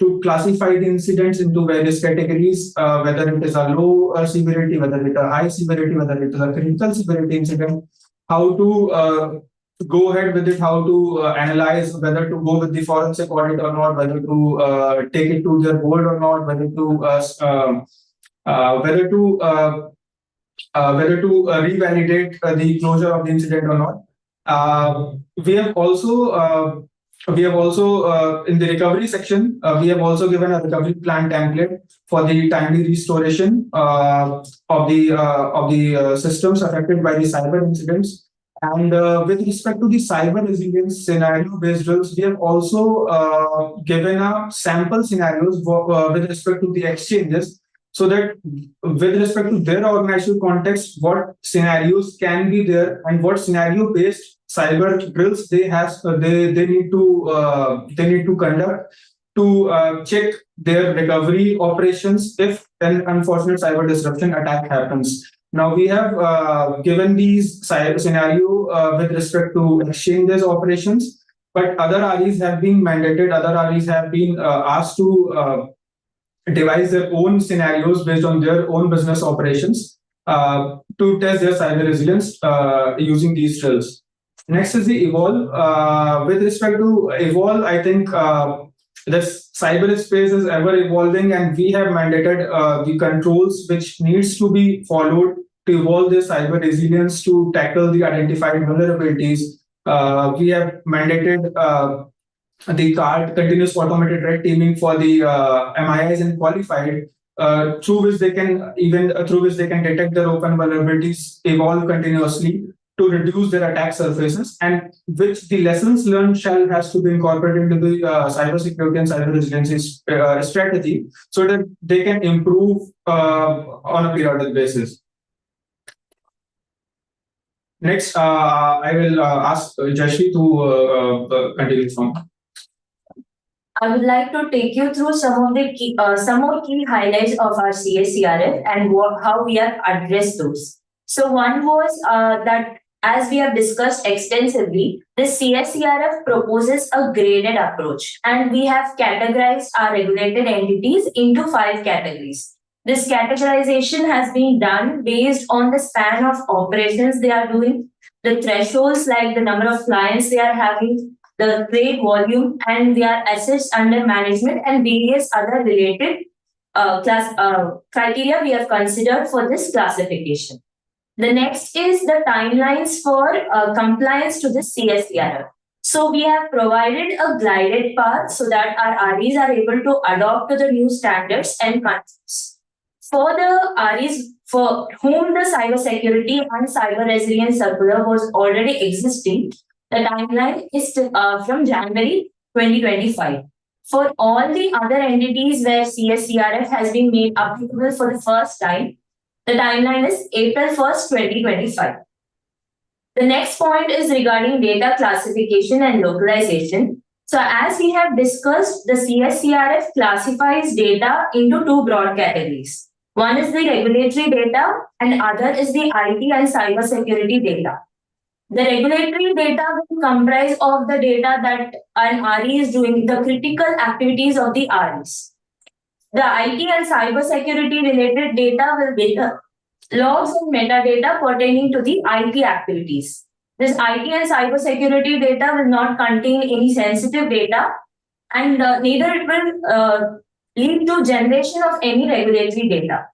to classify the incidents into various categories, whether it is a low severity, whether it is a high severity, whether it is a critical severity incident, how to go ahead with it, how to analyze whether to go with the forensic audit or not, whether to take it to their board or not, whether to revalidate the closure of the incident or not. We have also in the recovery section, we have also given a recovery plan template for the timely restoration of the systems affected by the cyber incidents. And with respect to the cyber resilience scenario-based drills, we have also given a sample scenarios with respect to the exchanges, so that with respect to their organizational context, what scenarios can be there and what scenario-based cyber drills they need to conduct to check their recovery operations if an unfortunate cyber disruption attack happens. Now we have given these cyber scenario with respect to exchanges operations, but other REs have been mandated. Other REs have been asked to devise their own scenarios based on their own business operations to test their cyber resilience using these drills. Next is the evolve. With respect to evolve, I think this cyberspace is ever evolving, and we have mandated the controls which needs to be followed to evolve the cyber resilience to tackle the identified vulnerabilities. We have mandated the CART, continuous automated red teaming, for the MIIs and qualified, through which they can detect their open vulnerabilities, evolve continuously to reduce their attack surfaces, and which the lessons learned has to be incorporated into the cybersecurity and cyber resiliency strategy, so that they can improve on a periodic basis. Next, I will ask Jashvi to continue from. I would like to take you through some of the key highlights of our CSCRF and how we have addressed those. So one was that, as we have discussed extensively, the CSCRF proposes a graded approach, and we have categorized our regulated entities into 5 categories. This categorization has been done based on the span of operations they are doing, the thresholds like the number of clients they are having, the trade volume, and their assets under management, and various other related criteria we have considered for this classification. The next is the timelines for compliance to the CSCRF. So we have provided a glided path so that our REs are able to adopt to the new standards and concepts. For the REs for whom the cybersecurity and cyber resilience circular was already existing, the timeline is from January 2025. For all the other entities where CSCRF has been made applicable for the first time, the timeline is April 1st, 2025. The next point is regarding data classification and localization. So as we have discussed, the CSCRF classifies data into 2 broad categories. One is the regulatory data and other is the IT and cybersecurity data. The regulatory data will comprise of the data that an RE is doing, the critical activities of the REs. The IT and cybersecurity related data will be the logs and metadata pertaining to the IT activities. This IT and cybersecurity data will not contain any sensitive data, and neither it will lead to generation of any regulatory data.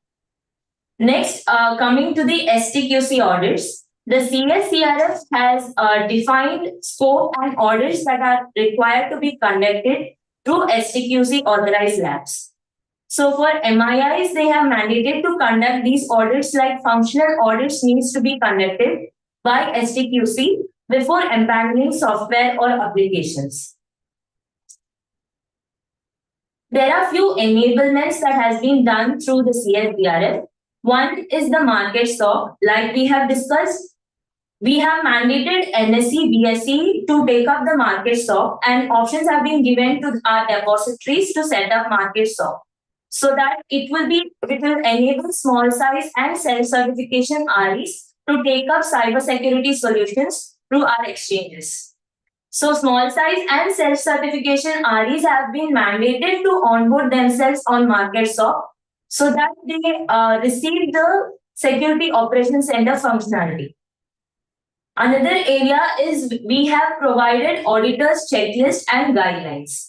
Next, coming to the STQC audits, the CSCRF has defined scope and audits that are required to be conducted through STQC authorized labs. So for MIIs, they have mandated to conduct these audits, like functional audits needs to be conducted by STQC before abandoning software or applications. There are few enablements that has been done through the CSCRF. One is the market SOC. Like we have discussed, we have mandated NSE, BSE to take up the market SOC, and options have been given to our depositories to set up market SOC, so that it will enable small size and self-certification REs to take up cybersecurity solutions through our exchanges. So small size and self-certification REs have been mandated to onboard themselves on market SOC so that they receive the security operations center functionality. Another area is we have provided auditors checklist and guidelines.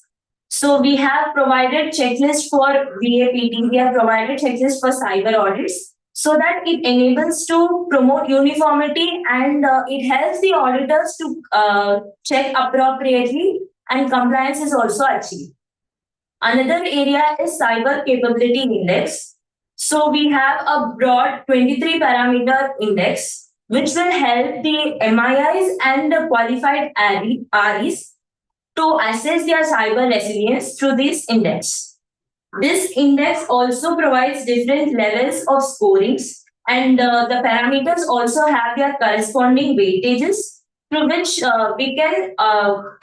So we have provided checklist for VAPT, we have provided checklist for cyber audits, so that it enables to promote uniformity, and it helps the auditors to check appropriately, and compliance is also achieved. Another area is cyber capability index. So we have a broad 23 parameter index, which will help the MIIs and the qualified REs to assess their cyber resilience through this index. This index also provides different levels of scorings, and the parameters also have their corresponding weightages through which we can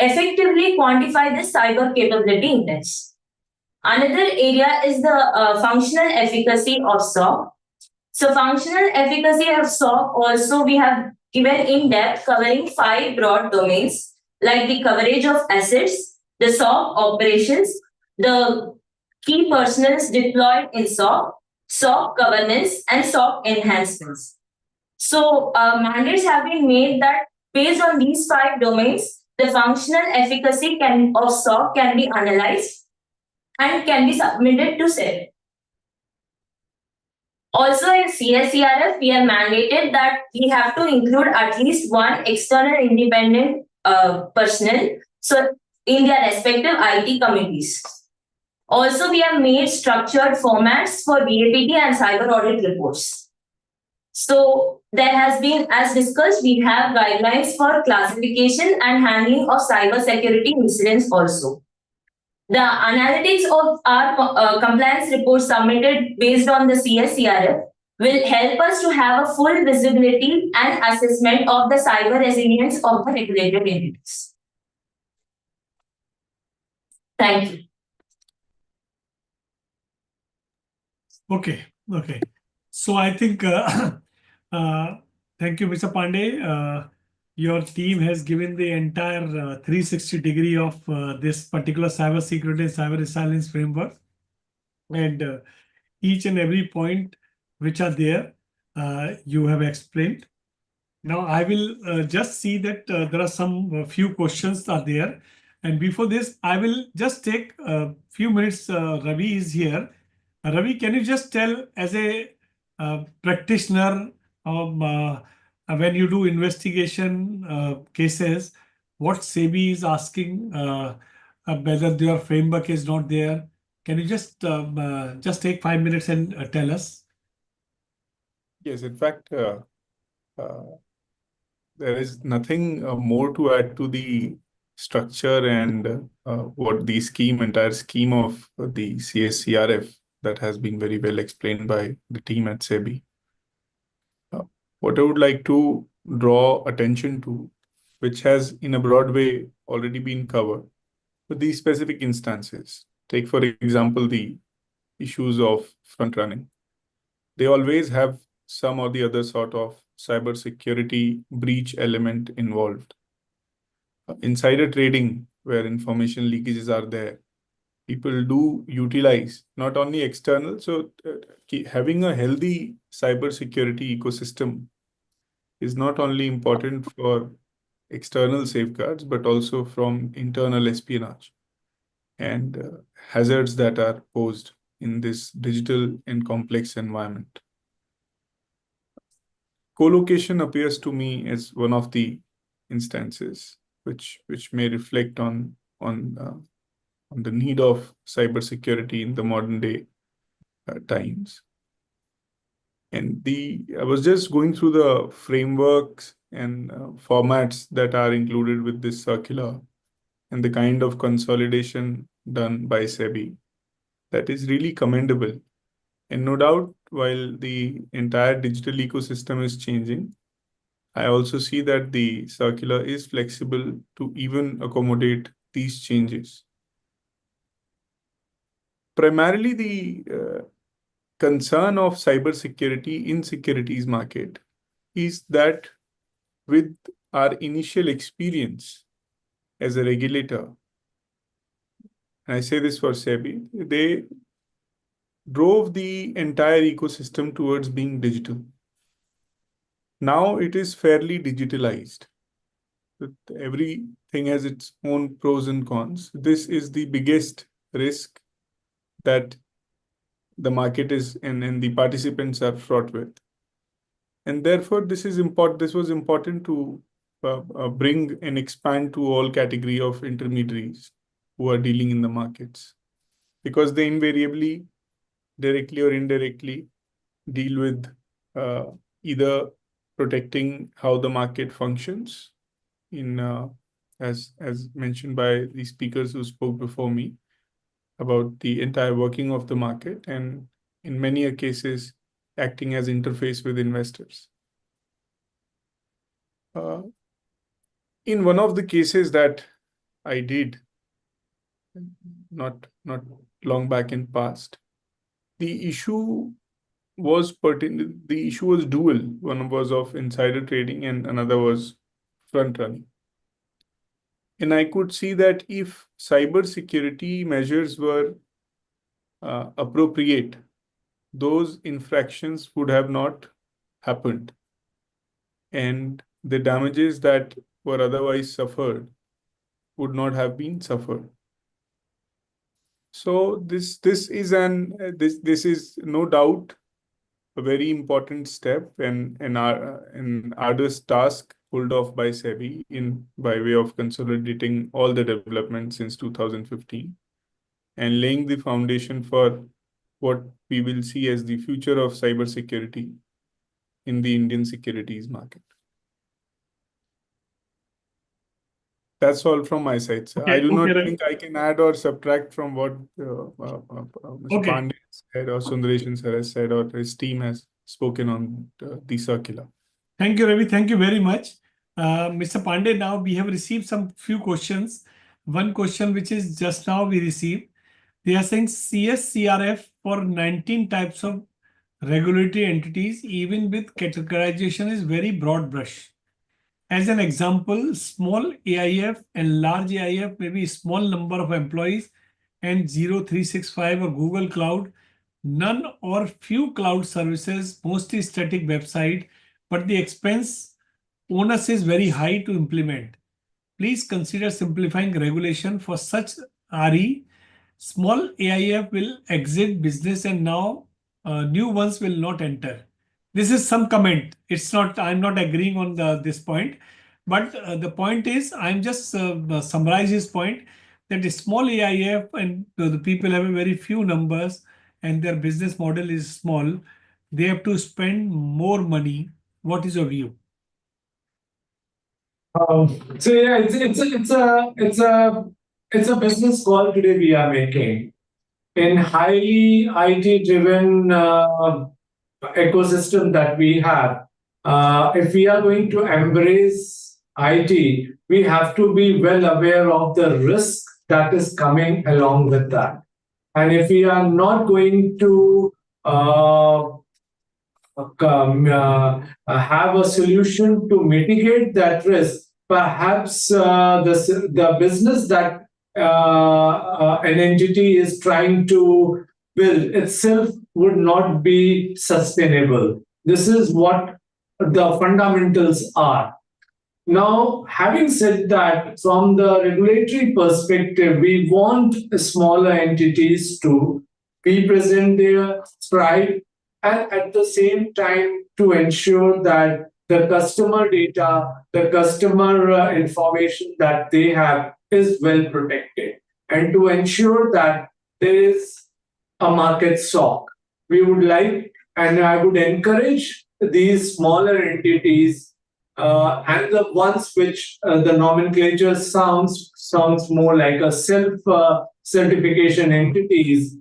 effectively quantify the cyber capability index. Another area is the functional efficacy of SOC. So functional efficacy of SOC also we have given in depth, covering 5 broad domains, like the coverage of assets, the SOC operations, the key personnel deployed in SOC, SOC governance, and SOC enhancements. So mandates have been made that based on these 5 domains, the functional efficacy of SOC can be analyzed and can be submitted to SEBI. Also in CSCRF, we have mandated that we have to include at least 1 external independent personnel, so in their respective IT committees. Also, we have made structured formats for VAPT and cyber audit reports. So there has been, as discussed, we have guidelines for classification and handling of cybersecurity incidents also. The analytics of our compliance reports submitted based on the CSCRF will help us to have a full visibility and assessment of the cyber resilience of the regulated entities. Thank you. Okay. So I think, thank you, Mr. Pandey. Your team has given the entire 360 degree of this particular cyber security and cyber resilience framework. And each and every point which are there, you have explained. Now I will just see that there are some few questions are there. And before this, I will just take a few minutes. Ravi is here. Ravi, can you just tell, as a practitioner, when you do investigation cases, what SEBI is asking, whether their framework is not there? Can you just take 5 minutes and tell us? Yes, in fact, there is nothing more to add to the structure and what the entire scheme of the CSCRF that has been very well explained by the team at SEBI. What I would like to draw attention to, which has in a broad way already been covered, but these specific instances, take for example the issues of front running. They always have some or the other sort of cybersecurity breach element involved. Insider trading, where information leakages are there, people do utilize not only external. So having a healthy cybersecurity ecosystem is not only important for external safeguards, but also from internal espionage and hazards that are posed in this digital and complex environment. Co-location appears to me as one of the instances which may reflect on the need of cybersecurity in the modern day times. And I was just going through the frameworks and formats that are included with this circular and the kind of consolidation done by SEBI. That is really commendable. And no doubt, while the entire digital ecosystem is changing, I also see that the circular is flexible to even accommodate these changes. Primarily, the concern of cybersecurity in securities market is that with our initial experience as a regulator, and I say this for SEBI, they drove the entire ecosystem towards being digital. Now it is fairly digitalized. Everything has its own pros and cons. This is the biggest risk that the market is and the participants are fraught with. And therefore, this was important to bring and expand to all category of intermediaries who are dealing in the markets, because they invariably, directly or indirectly, deal with either protecting how the market functions in as mentioned by the speakers who spoke before me about the entire working of the market, and in many cases acting as interface with investors. In one of the cases that I did not long back in past, the issue was pertinent. The issue was dual. One was of insider trading and another was front running. And I could see that if cybersecurity measures were appropriate, those infractions would have not happened. And the damages that were otherwise suffered would not have been suffered. So this is no doubt a very important step and an arduous task pulled off by SEBI by way of consolidating all the developments since 2015 and laying the foundation for what we will see as the future of cybersecurity in the Indian securities market. That's all from my side, sir. I do not think I can add or subtract from what Mr. Pandey said or Sundaresan sir has said or his team has spoken on the circular. Thank you, Ravi. Thank you very much. Mr. Pandey, now we have received some few questions. One question which is just now we received. They are saying CSCRF for 19 types of regulatory entities, even with categorization, is very broad brush. As an example, small AIF and large AIF may be a small number of employees and 0365 or Google Cloud, none or few cloud services, mostly static website, but the expense onus is very high to implement. Please consider simplifying regulation for such RE. Small AIF will exit business and now new ones will not enter. This is some comment. It's not, I'm not agreeing on this point, but the point is, I'm just summarize his point that a small AIF and the people have a very few numbers and their business model is small. They have to spend more money. What is your view? So yeah, it's a business call today we are making. In highly IT-driven ecosystem that we have, if we are going to embrace IT, we have to be well aware of the risk that is coming along with that. And if we are not going to have a solution to mitigate that risk, perhaps the business that an entity is trying to build itself would not be sustainable. This is what the fundamentals are. Now, having said that, from the regulatory perspective, we want smaller entities to be present there, thrive, and at the same time to ensure that the customer data, the customer information that they have is well protected, and to ensure that there is a market stock. We would like, and I would encourage these smaller entities and the ones which the nomenclature sounds more like a self-certification entities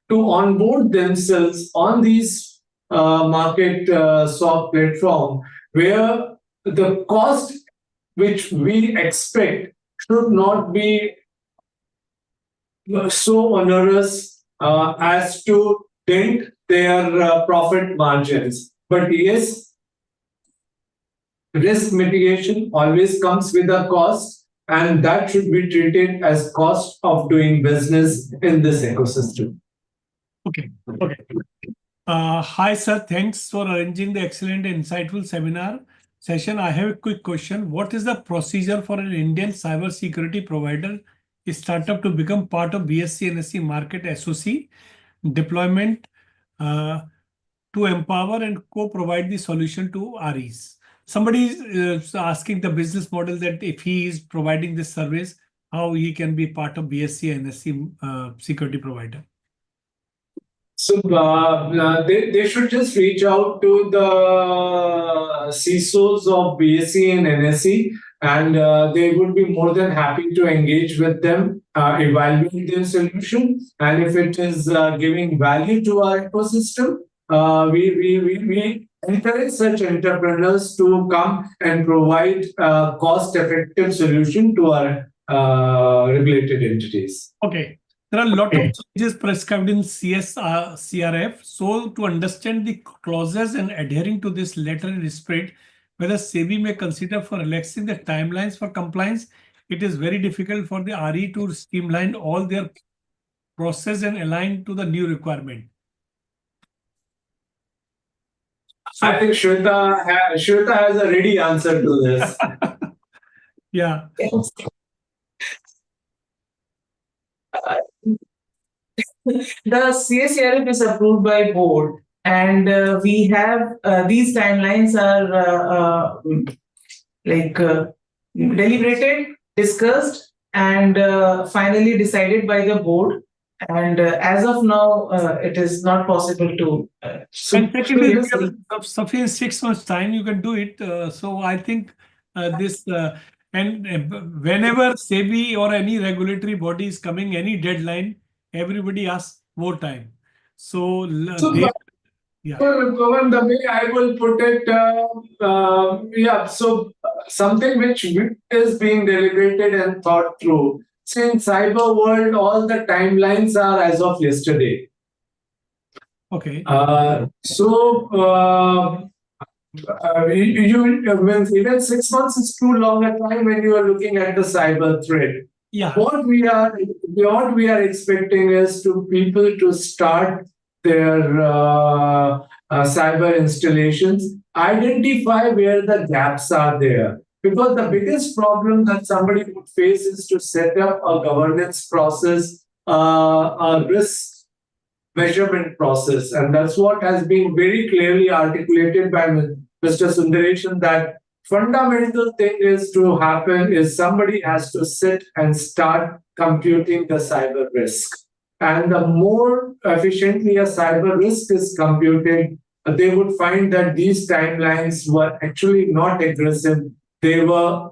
to onboard themselves on these market stock platform, where the cost which we expect should not be so onerous as to dent their profit margins. But yes, risk mitigation always comes with a cost, and that should be treated as cost of doing business in this ecosystem. Okay. Hi, sir. Thanks for arranging the excellent and insightful seminar session. I have a quick question. What is the procedure for an Indian cybersecurity provider, a startup, to become part of BSE NSE market SOC deployment to empower and co-provide the solution to REs? Somebody is asking the business model that if he is providing this service, how he can be part of BSE NSE security provider. So they should just reach out to the CISOs of BSE and NSE, and they would be more than happy to engage with them, evaluate their solution, and if it is giving value to our ecosystem, we encourage such entrepreneurs to come and provide a cost-effective solution to our regulated entities. Okay. There are a lot of changes prescribed in CSCRF. So to understand the clauses and adhering to this letter in spirit, whether SEBI may consider for relaxing the timelines for compliance, it is very difficult for the RE to streamline all their process and align to the new requirement. So I think Shweta has a ready answer to this. Yeah. The CSCRF is approved by board, and we have these timelines are deliberated, discussed, and finally decided by the board. And as of now, it is not possible to. Sufficient 6 months time, you can do it. So I think this. And whenever SEBI or any regulatory body is coming, any deadline, everybody asks more time. So Well, Pawan, the way I will put it, so something which is being deliberated and thought through. See, in cyber world, all the timelines are as of yesterday. Okay. Even 6 months is too long a time when you are looking at the cyber threat. Yeah. What we are expecting is to people to start their cyber installations, identify where the gaps are there. Because the biggest problem that somebody would face is to set up a governance process, a risk measurement process. And that's what has been very clearly articulated by Mr. Sundaresan, that fundamental thing is to happen is somebody has to sit and start computing the cyber risk. And the more efficiently a cyber risk is computed, they would find that these timelines were actually not aggressive. They were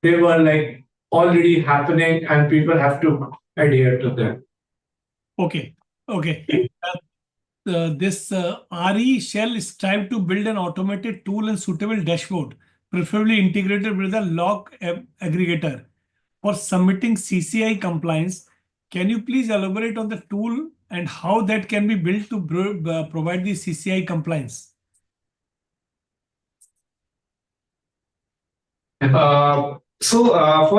like already happening, and people have to adhere to them. Okay. This RE shall strive to build an automated tool and suitable dashboard, preferably integrated with a log aggregator for submitting CCI compliance. Can you please elaborate on the tool and how that can be built to provide the CCI compliance? For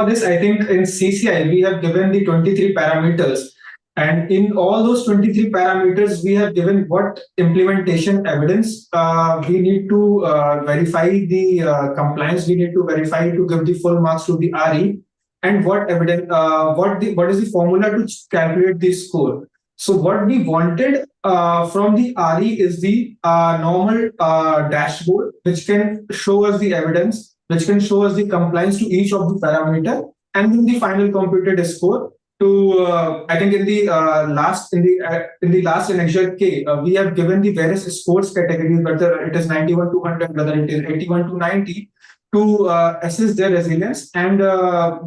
this, I think in CCI, we have given the 23 parameters. And in all those 23 parameters, we have given what implementation evidence we need to verify the compliance, we need to verify to give the full marks to the RE, and what evidence, what is the formula to calculate the score. So what we wanted from the RE is the normal dashboard, which can show us the evidence, which can show us the compliance to each of the parameter, and then the final computed score. I think in the last annexure K, we have given the various scores categories, whether it is 91 to 100, whether it is 81 to 90, to assess their resilience, and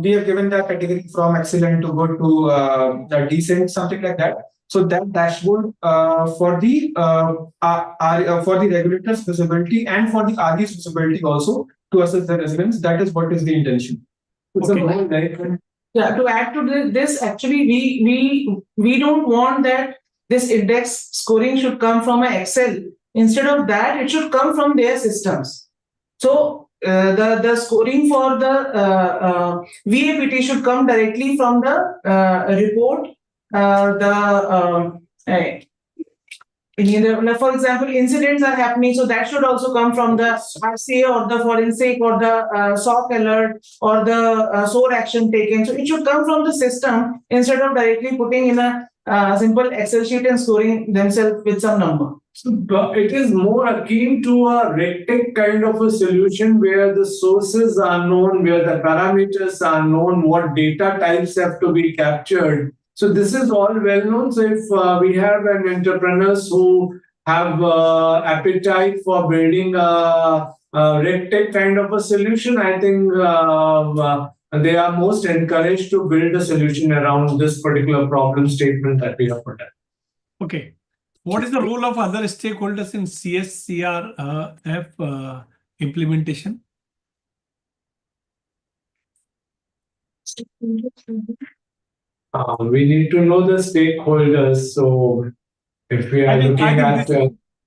we have given that category from excellent to good to decent, something like that. So that dashboard for the regulators' visibility and for the RE's visibility also to assess the resilience. That is what is the intention. Okay. Yeah, to add to this, actually, we don't want that this index scoring should come from an Excel. Instead of that, it should come from their systems. So the scoring for the VAPT should come directly from the report. For example, incidents are happening, so that should also come from the RCA or the forensic or the SOC alert or the SOAR action taken. So it should come from the system instead of directly putting in a simple Excel sheet and scoring themselves with some number. So it is more akin to a RegTech kind of a solution where the sources are known, where the parameters are known, what data types have to be captured. So this is all well known. So if we have an entrepreneurs who have appetite for building a RegTech kind of a solution, I think they are most encouraged to build a solution around this particular problem statement that we have put up. Okay. What is the role of other stakeholders in CSCRF implementation? We need to know the stakeholders. So if we are looking at...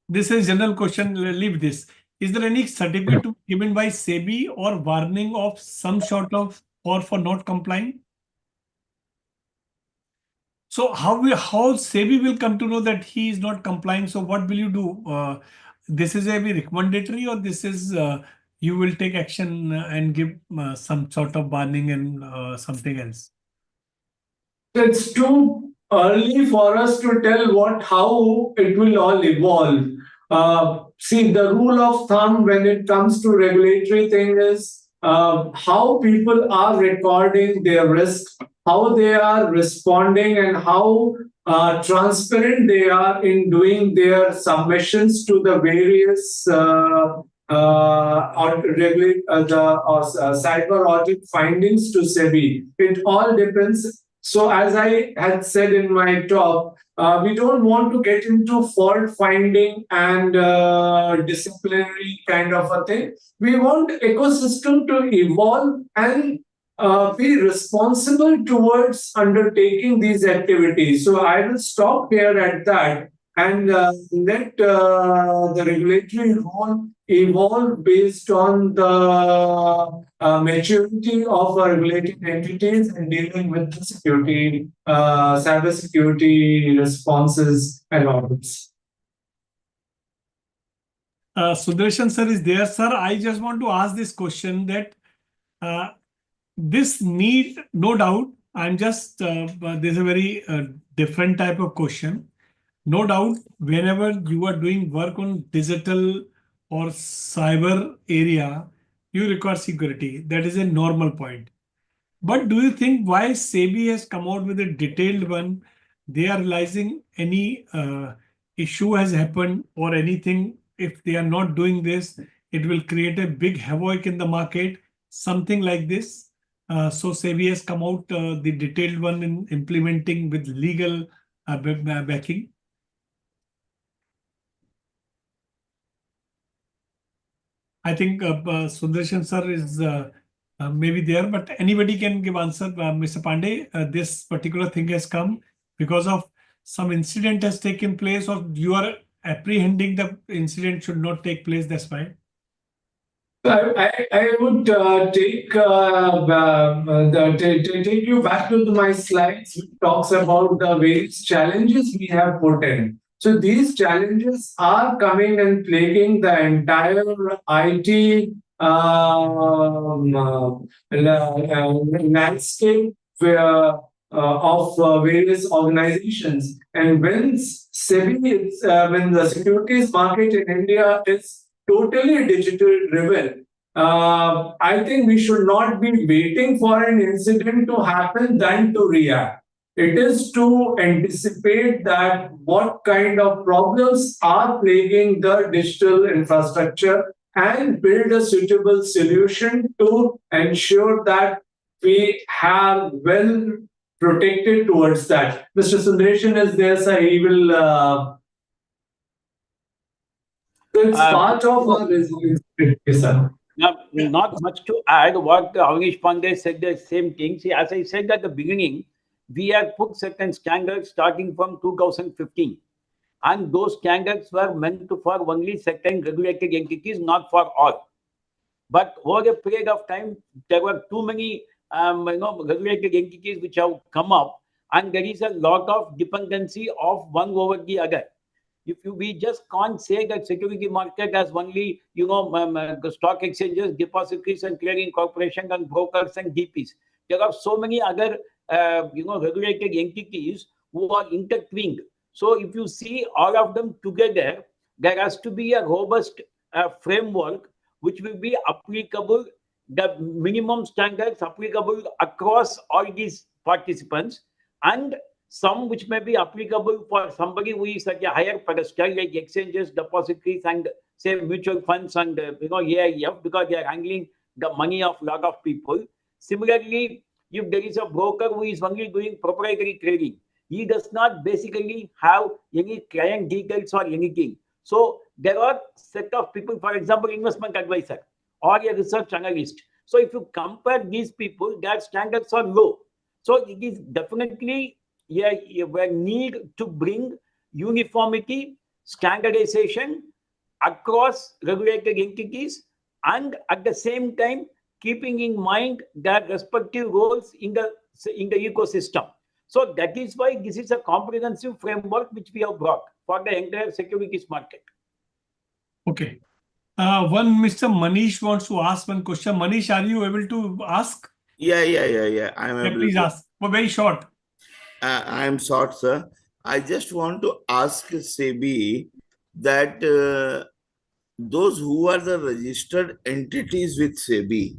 This is general question, leave this. Is there any certificate to be given by SEBI or warning of some sort of or for not complying? So how SEBI will come to know that he is not complying? So what will you do? This is a recommendatory, or this is you will take action and give some sort of warning and something else? It's too early for us to tell how it will all evolve. See, the rule of thumb when it comes to regulatory thing is how people are recording their risk, how they are responding, and how transparent they are in doing their submissions to the various cyber audit findings to SEBI. It all depends. So as I had said in my talk, we don't want to get into fault finding and disciplinary kind of a thing. We want ecosystem to evolve and be responsible towards undertaking these activities. So I will stop here at that and let the regulatory role evolve based on the maturity of our regulated entities and dealing with the security, cybersecurity responses and audits. Sundaresan sir is there. Sir, I just want to ask this question that this need, no doubt, I'm just, there's a very different type of question. No doubt, whenever you are doing work on digital or cyber area, you require security. That is a normal point. But do you think why SEBI has come out with a detailed one? They are realizing any issue has happened or anything. If they are not doing this, it will create a big havoc in the market, something like this. So SEBI has come out the detailed one in implementing with legal backing. I think Sundaresan sir is maybe there, but anybody can give answer. Mr. Pandey, this particular thing has come because of some incident has taken place, or you are apprehending the incident should not take place. That's why. I would take you back to my slides, which talks about the various challenges we have put in. So these challenges are coming and plaguing the entire IT landscape of various organizations. And when SEBI, when the securities market in India is totally digital driven, I think we should not be waiting for an incident to happen than to react. It is to anticipate that what kind of problems are plaguing the digital infrastructure and build a suitable solution to ensure that we have well protected towards that. Mr. Sundaresan is there, so he will. It's part of our resilience. Now, not much to add. What Avnish Pandey said, the same thing. See, as I said at the beginning, we have put certain standards starting from 2015. And those standards were meant for only certain regulated entities, not for all. But over a period of time, there were too many regulated entities which have come up, and there is a lot of dependency of one over the other. We just can't say that security market has only, the stock exchanges, depositories and clearing corporation and brokers and DPs. There are so many other, regulated entities who are intertwined. So if you see all of them together, there has to be a robust framework which will be applicable, the minimum standards applicable across all these participants, and some which may be applicable for somebody who is at a higher pedestal, like exchanges, depositories, and say mutual funds and AIF, because they are handling the money of a lot of people. Similarly, if there is a broker who is only doing proprietary trading, he does not basically have any client details or anything. So there are set of people, for example, investment advisor or a research analyst. So if you compare these people, their standards are low. So it is definitely a need to bring uniformity, standardization across regulated entities, and at the same time keeping in mind their respective roles in the ecosystem. So that is why this is a comprehensive framework which we have brought for the entire securities market. Okay. One Mr. Manish wants to ask one question. Manish, are you able to ask? Yeah. I'm able please to ask. Well, very short. I'm short, sir. I just want to ask SEBI that those who are the registered entities with SEBI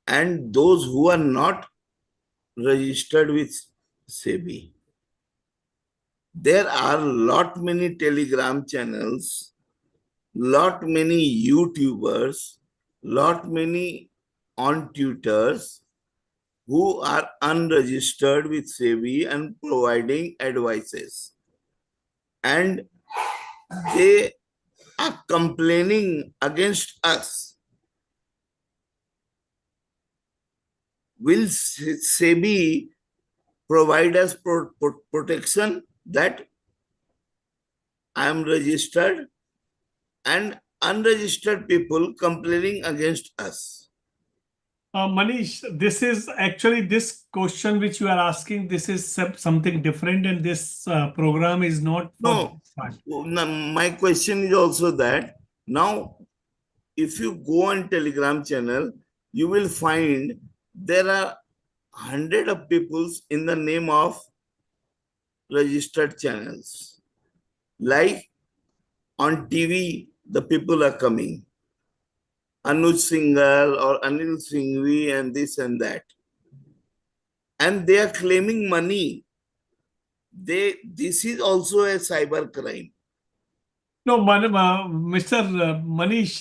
and those who are not registered with SEBI, there are lot many Telegram channels, lot many YouTubers, lot many on tutors who are unregistered with SEBI and providing advices. And they are complaining against us. Will SEBI provide us protection that I am registered and unregistered people complaining against us? Manish, this is actually this question which you are asking. This is something different, and this program is not for No, this part. no, my question is also that now, if you go on Telegram channel, you will find there are hundred of people in the name of registered channels. Like on TV, the people are coming. Anuj Singhal or Anil Singhvi and this and that. And they are claiming money. This is also a cyber crime. No, Mr. Manish,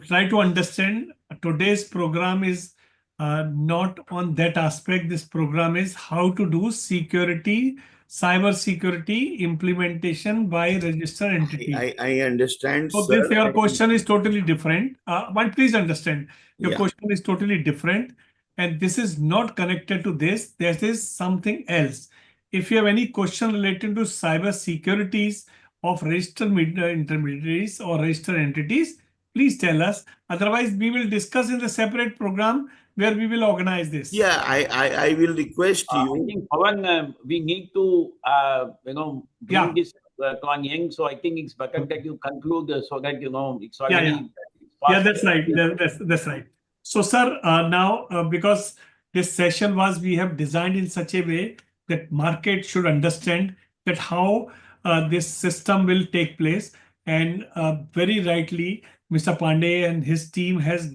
try to understand. Today's program is not on that aspect. This program is how to do security, cyber security implementation by registered entity. I understand, So sir. this your question is totally different. But please understand, your Yeah. question is totally different, and this is not connected to this. This is something else. If you have any question related to cyber securities of registered intermediaries or registered entities, please tell us. Otherwise, we will discuss in the separate program where we will organize this. Yeah, I will request I you. think, Pawan, we need to, bring Yeah. this to an end. So I think it's better that you conclude so that, it's Yeah, already. yeah. It's past. Yeah, that's right. That's right. So, sir, now because this session was we have designed in such a way that market should understand that how this system will take place, and very rightly, Mr. Pandey and his team has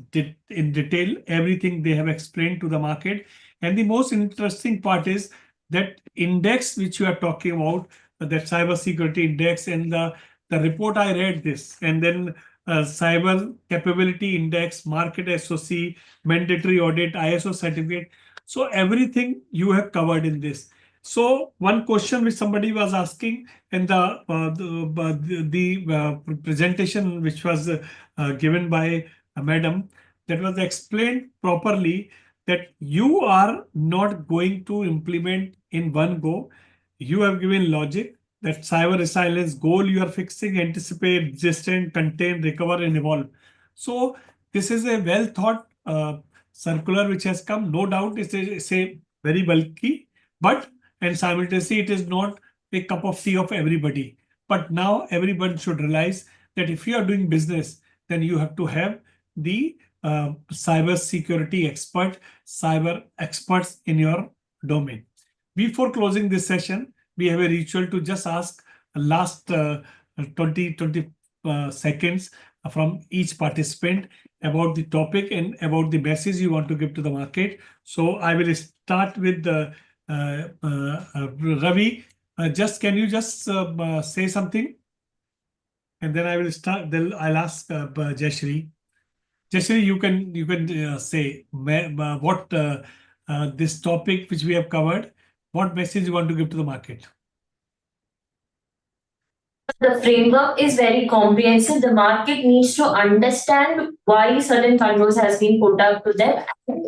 in detail everything they have explained to the market. And the most interesting part is that index which you are talking about, that cybersecurity index, and the report I read this, and then cyber capability index, market SOC, mandatory audit, ISO certificate. So everything you have covered in this. So one question which somebody was asking in the presentation which was given by a madam, that was explained properly that you are not going to implement in one go. You have given logic that cyber resilience goal you are fixing, anticipate, resistant, contain, recover, and evolve. So this is a well thought circular which has come. No doubt it's a very bulky, but and simultaneously it is not a cup of tea of everybody. But now everyone should realize that if you are doing business, then you have to have the cyber security cyber experts in your domain. Before closing this session, we have a ritual to just ask last 20 seconds from each participant about the topic and about the message you want to give to the market. So I will start with Ravi. Can you just say something? And then I will start. Then I'll ask Jayashree. Jayashree, you can say what this topic which we have covered. What message you want to give to the market? The framework is very comprehensive. The market needs to understand why certain controls has been put up to them and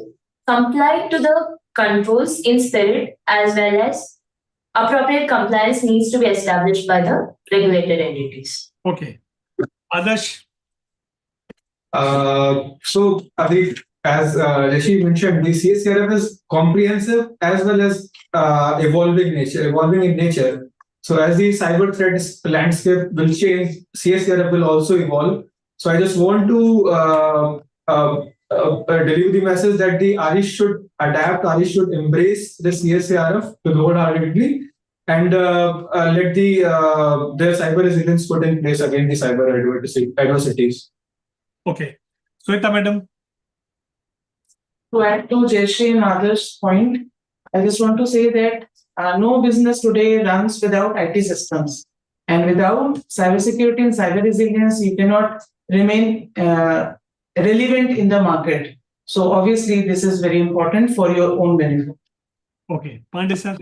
comply to the controls in spirit, as well as appropriate compliance needs to be established by the regulated entities. Okay. Adarsh. So, Adit, as Rishi mentioned, the CSCRF is comprehensive as well as evolving in nature. So, as the cyber threat landscape will change, CSCRF will also evolve. So, I just want to deliver the message that the Arish should adapt, Arish should embrace the CSCRF to wholeheartedly, and let their cyber resilience put in place against the cyber adversities. Okay. Sweta, madam. To add to Jayashree and others' point, I just want to say that no business today runs without IT systems. And without cybersecurity and cyber resilience, you cannot remain relevant in the market. So obviously, this is very important for your own benefit. Okay, Pandey sir.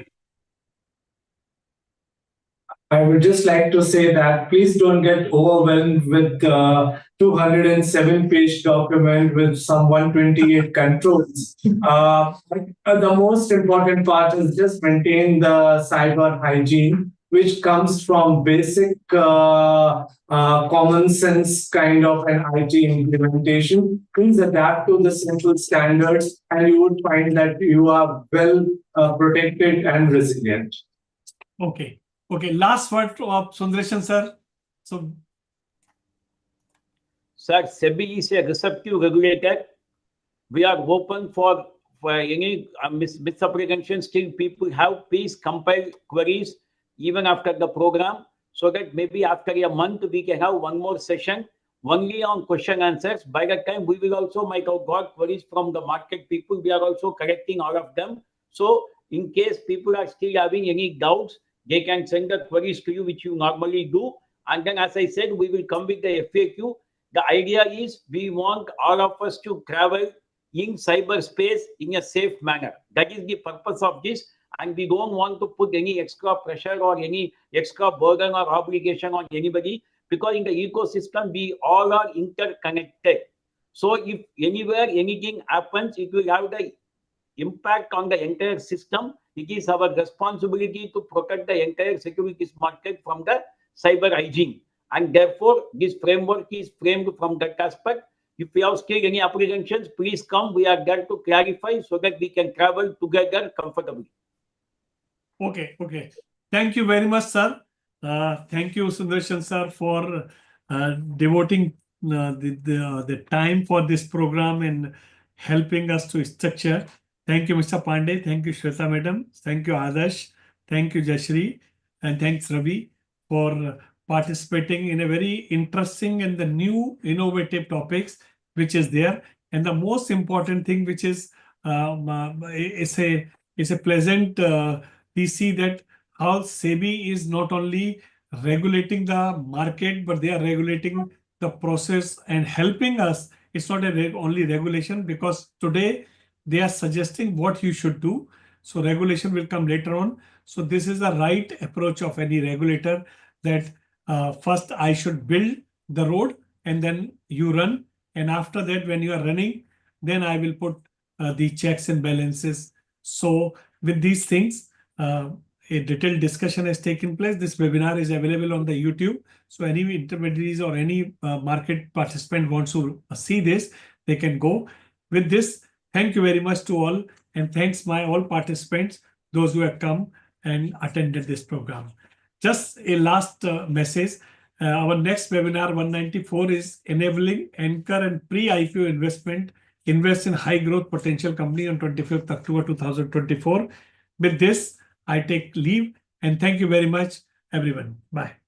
I would just like to say that please don't get overwhelmed with 207-page document with some 128 controls. The most important part is just maintain the cyber hygiene, which comes from basic common sense kind of an IT implementation. Please adapt to the simple standards, and you would find that you are well protected and resilient. Okay. Okay, last word of Sundaresan sir. So, Sir, SEBI is a receptive regulator. We are open for any misapprehension. Still, people have, please compile queries even after the program, so that maybe after a month we can have one more session only on question answers. By that time, we will also might have got queries from the market people. We are also correcting all of them. So, in case people are still having any doubts, they can send the queries to you, which you normally do. And then, as I said, we will come with the FAQ. The idea is we want all of us to travel in cyberspace in a safe manner. That is the purpose of this. And we don't want to put any extra pressure or any extra burden or obligation on anybody, because in the ecosystem, we all are interconnected. So if anywhere anything happens, it will have the impact on the entire system. It is our responsibility to protect the entire securities market from the cyber hygiene. And therefore, this framework is framed from that aspect. If you have still any apprehensions, please come. We are there to clarify so that we can travel together comfortably. okay, okay. Thank you very much, sir. Thank you, Sundaresan sir, for devoting the time for this program and helping us to structure. Thank you, Mr. Pandey. Thank you, Shweta Madam. Thank you, Adarsh. Thank you, Jashri. And thanks, Ravi, for participating in a very interesting and the new innovative topics which is there. And the most important thing which is a pleasant, we see that how SEBI is not only regulating the market, but they are regulating the process and helping us. It's not only regulation, because today they are suggesting what you should do. So regulation will come later on. So this is the right approach of any regulator, that first I should build the road and then you run. And after that, when you are running, then I will put the checks and balances. So with these things, a detailed discussion has taken place. This webinar is available on the YouTube. So any intermediaries or any market participant wants to see this, they can go. With this, thank you very much to all, and thanks my all participants, those who have come and attended this program. Just a last message. Our next webinar 194 is enabling anchor and pre-IPO investment. Invest in high growth potential company on 25th October 2024. With this, I take leave and thank you very much, everyone. Bye.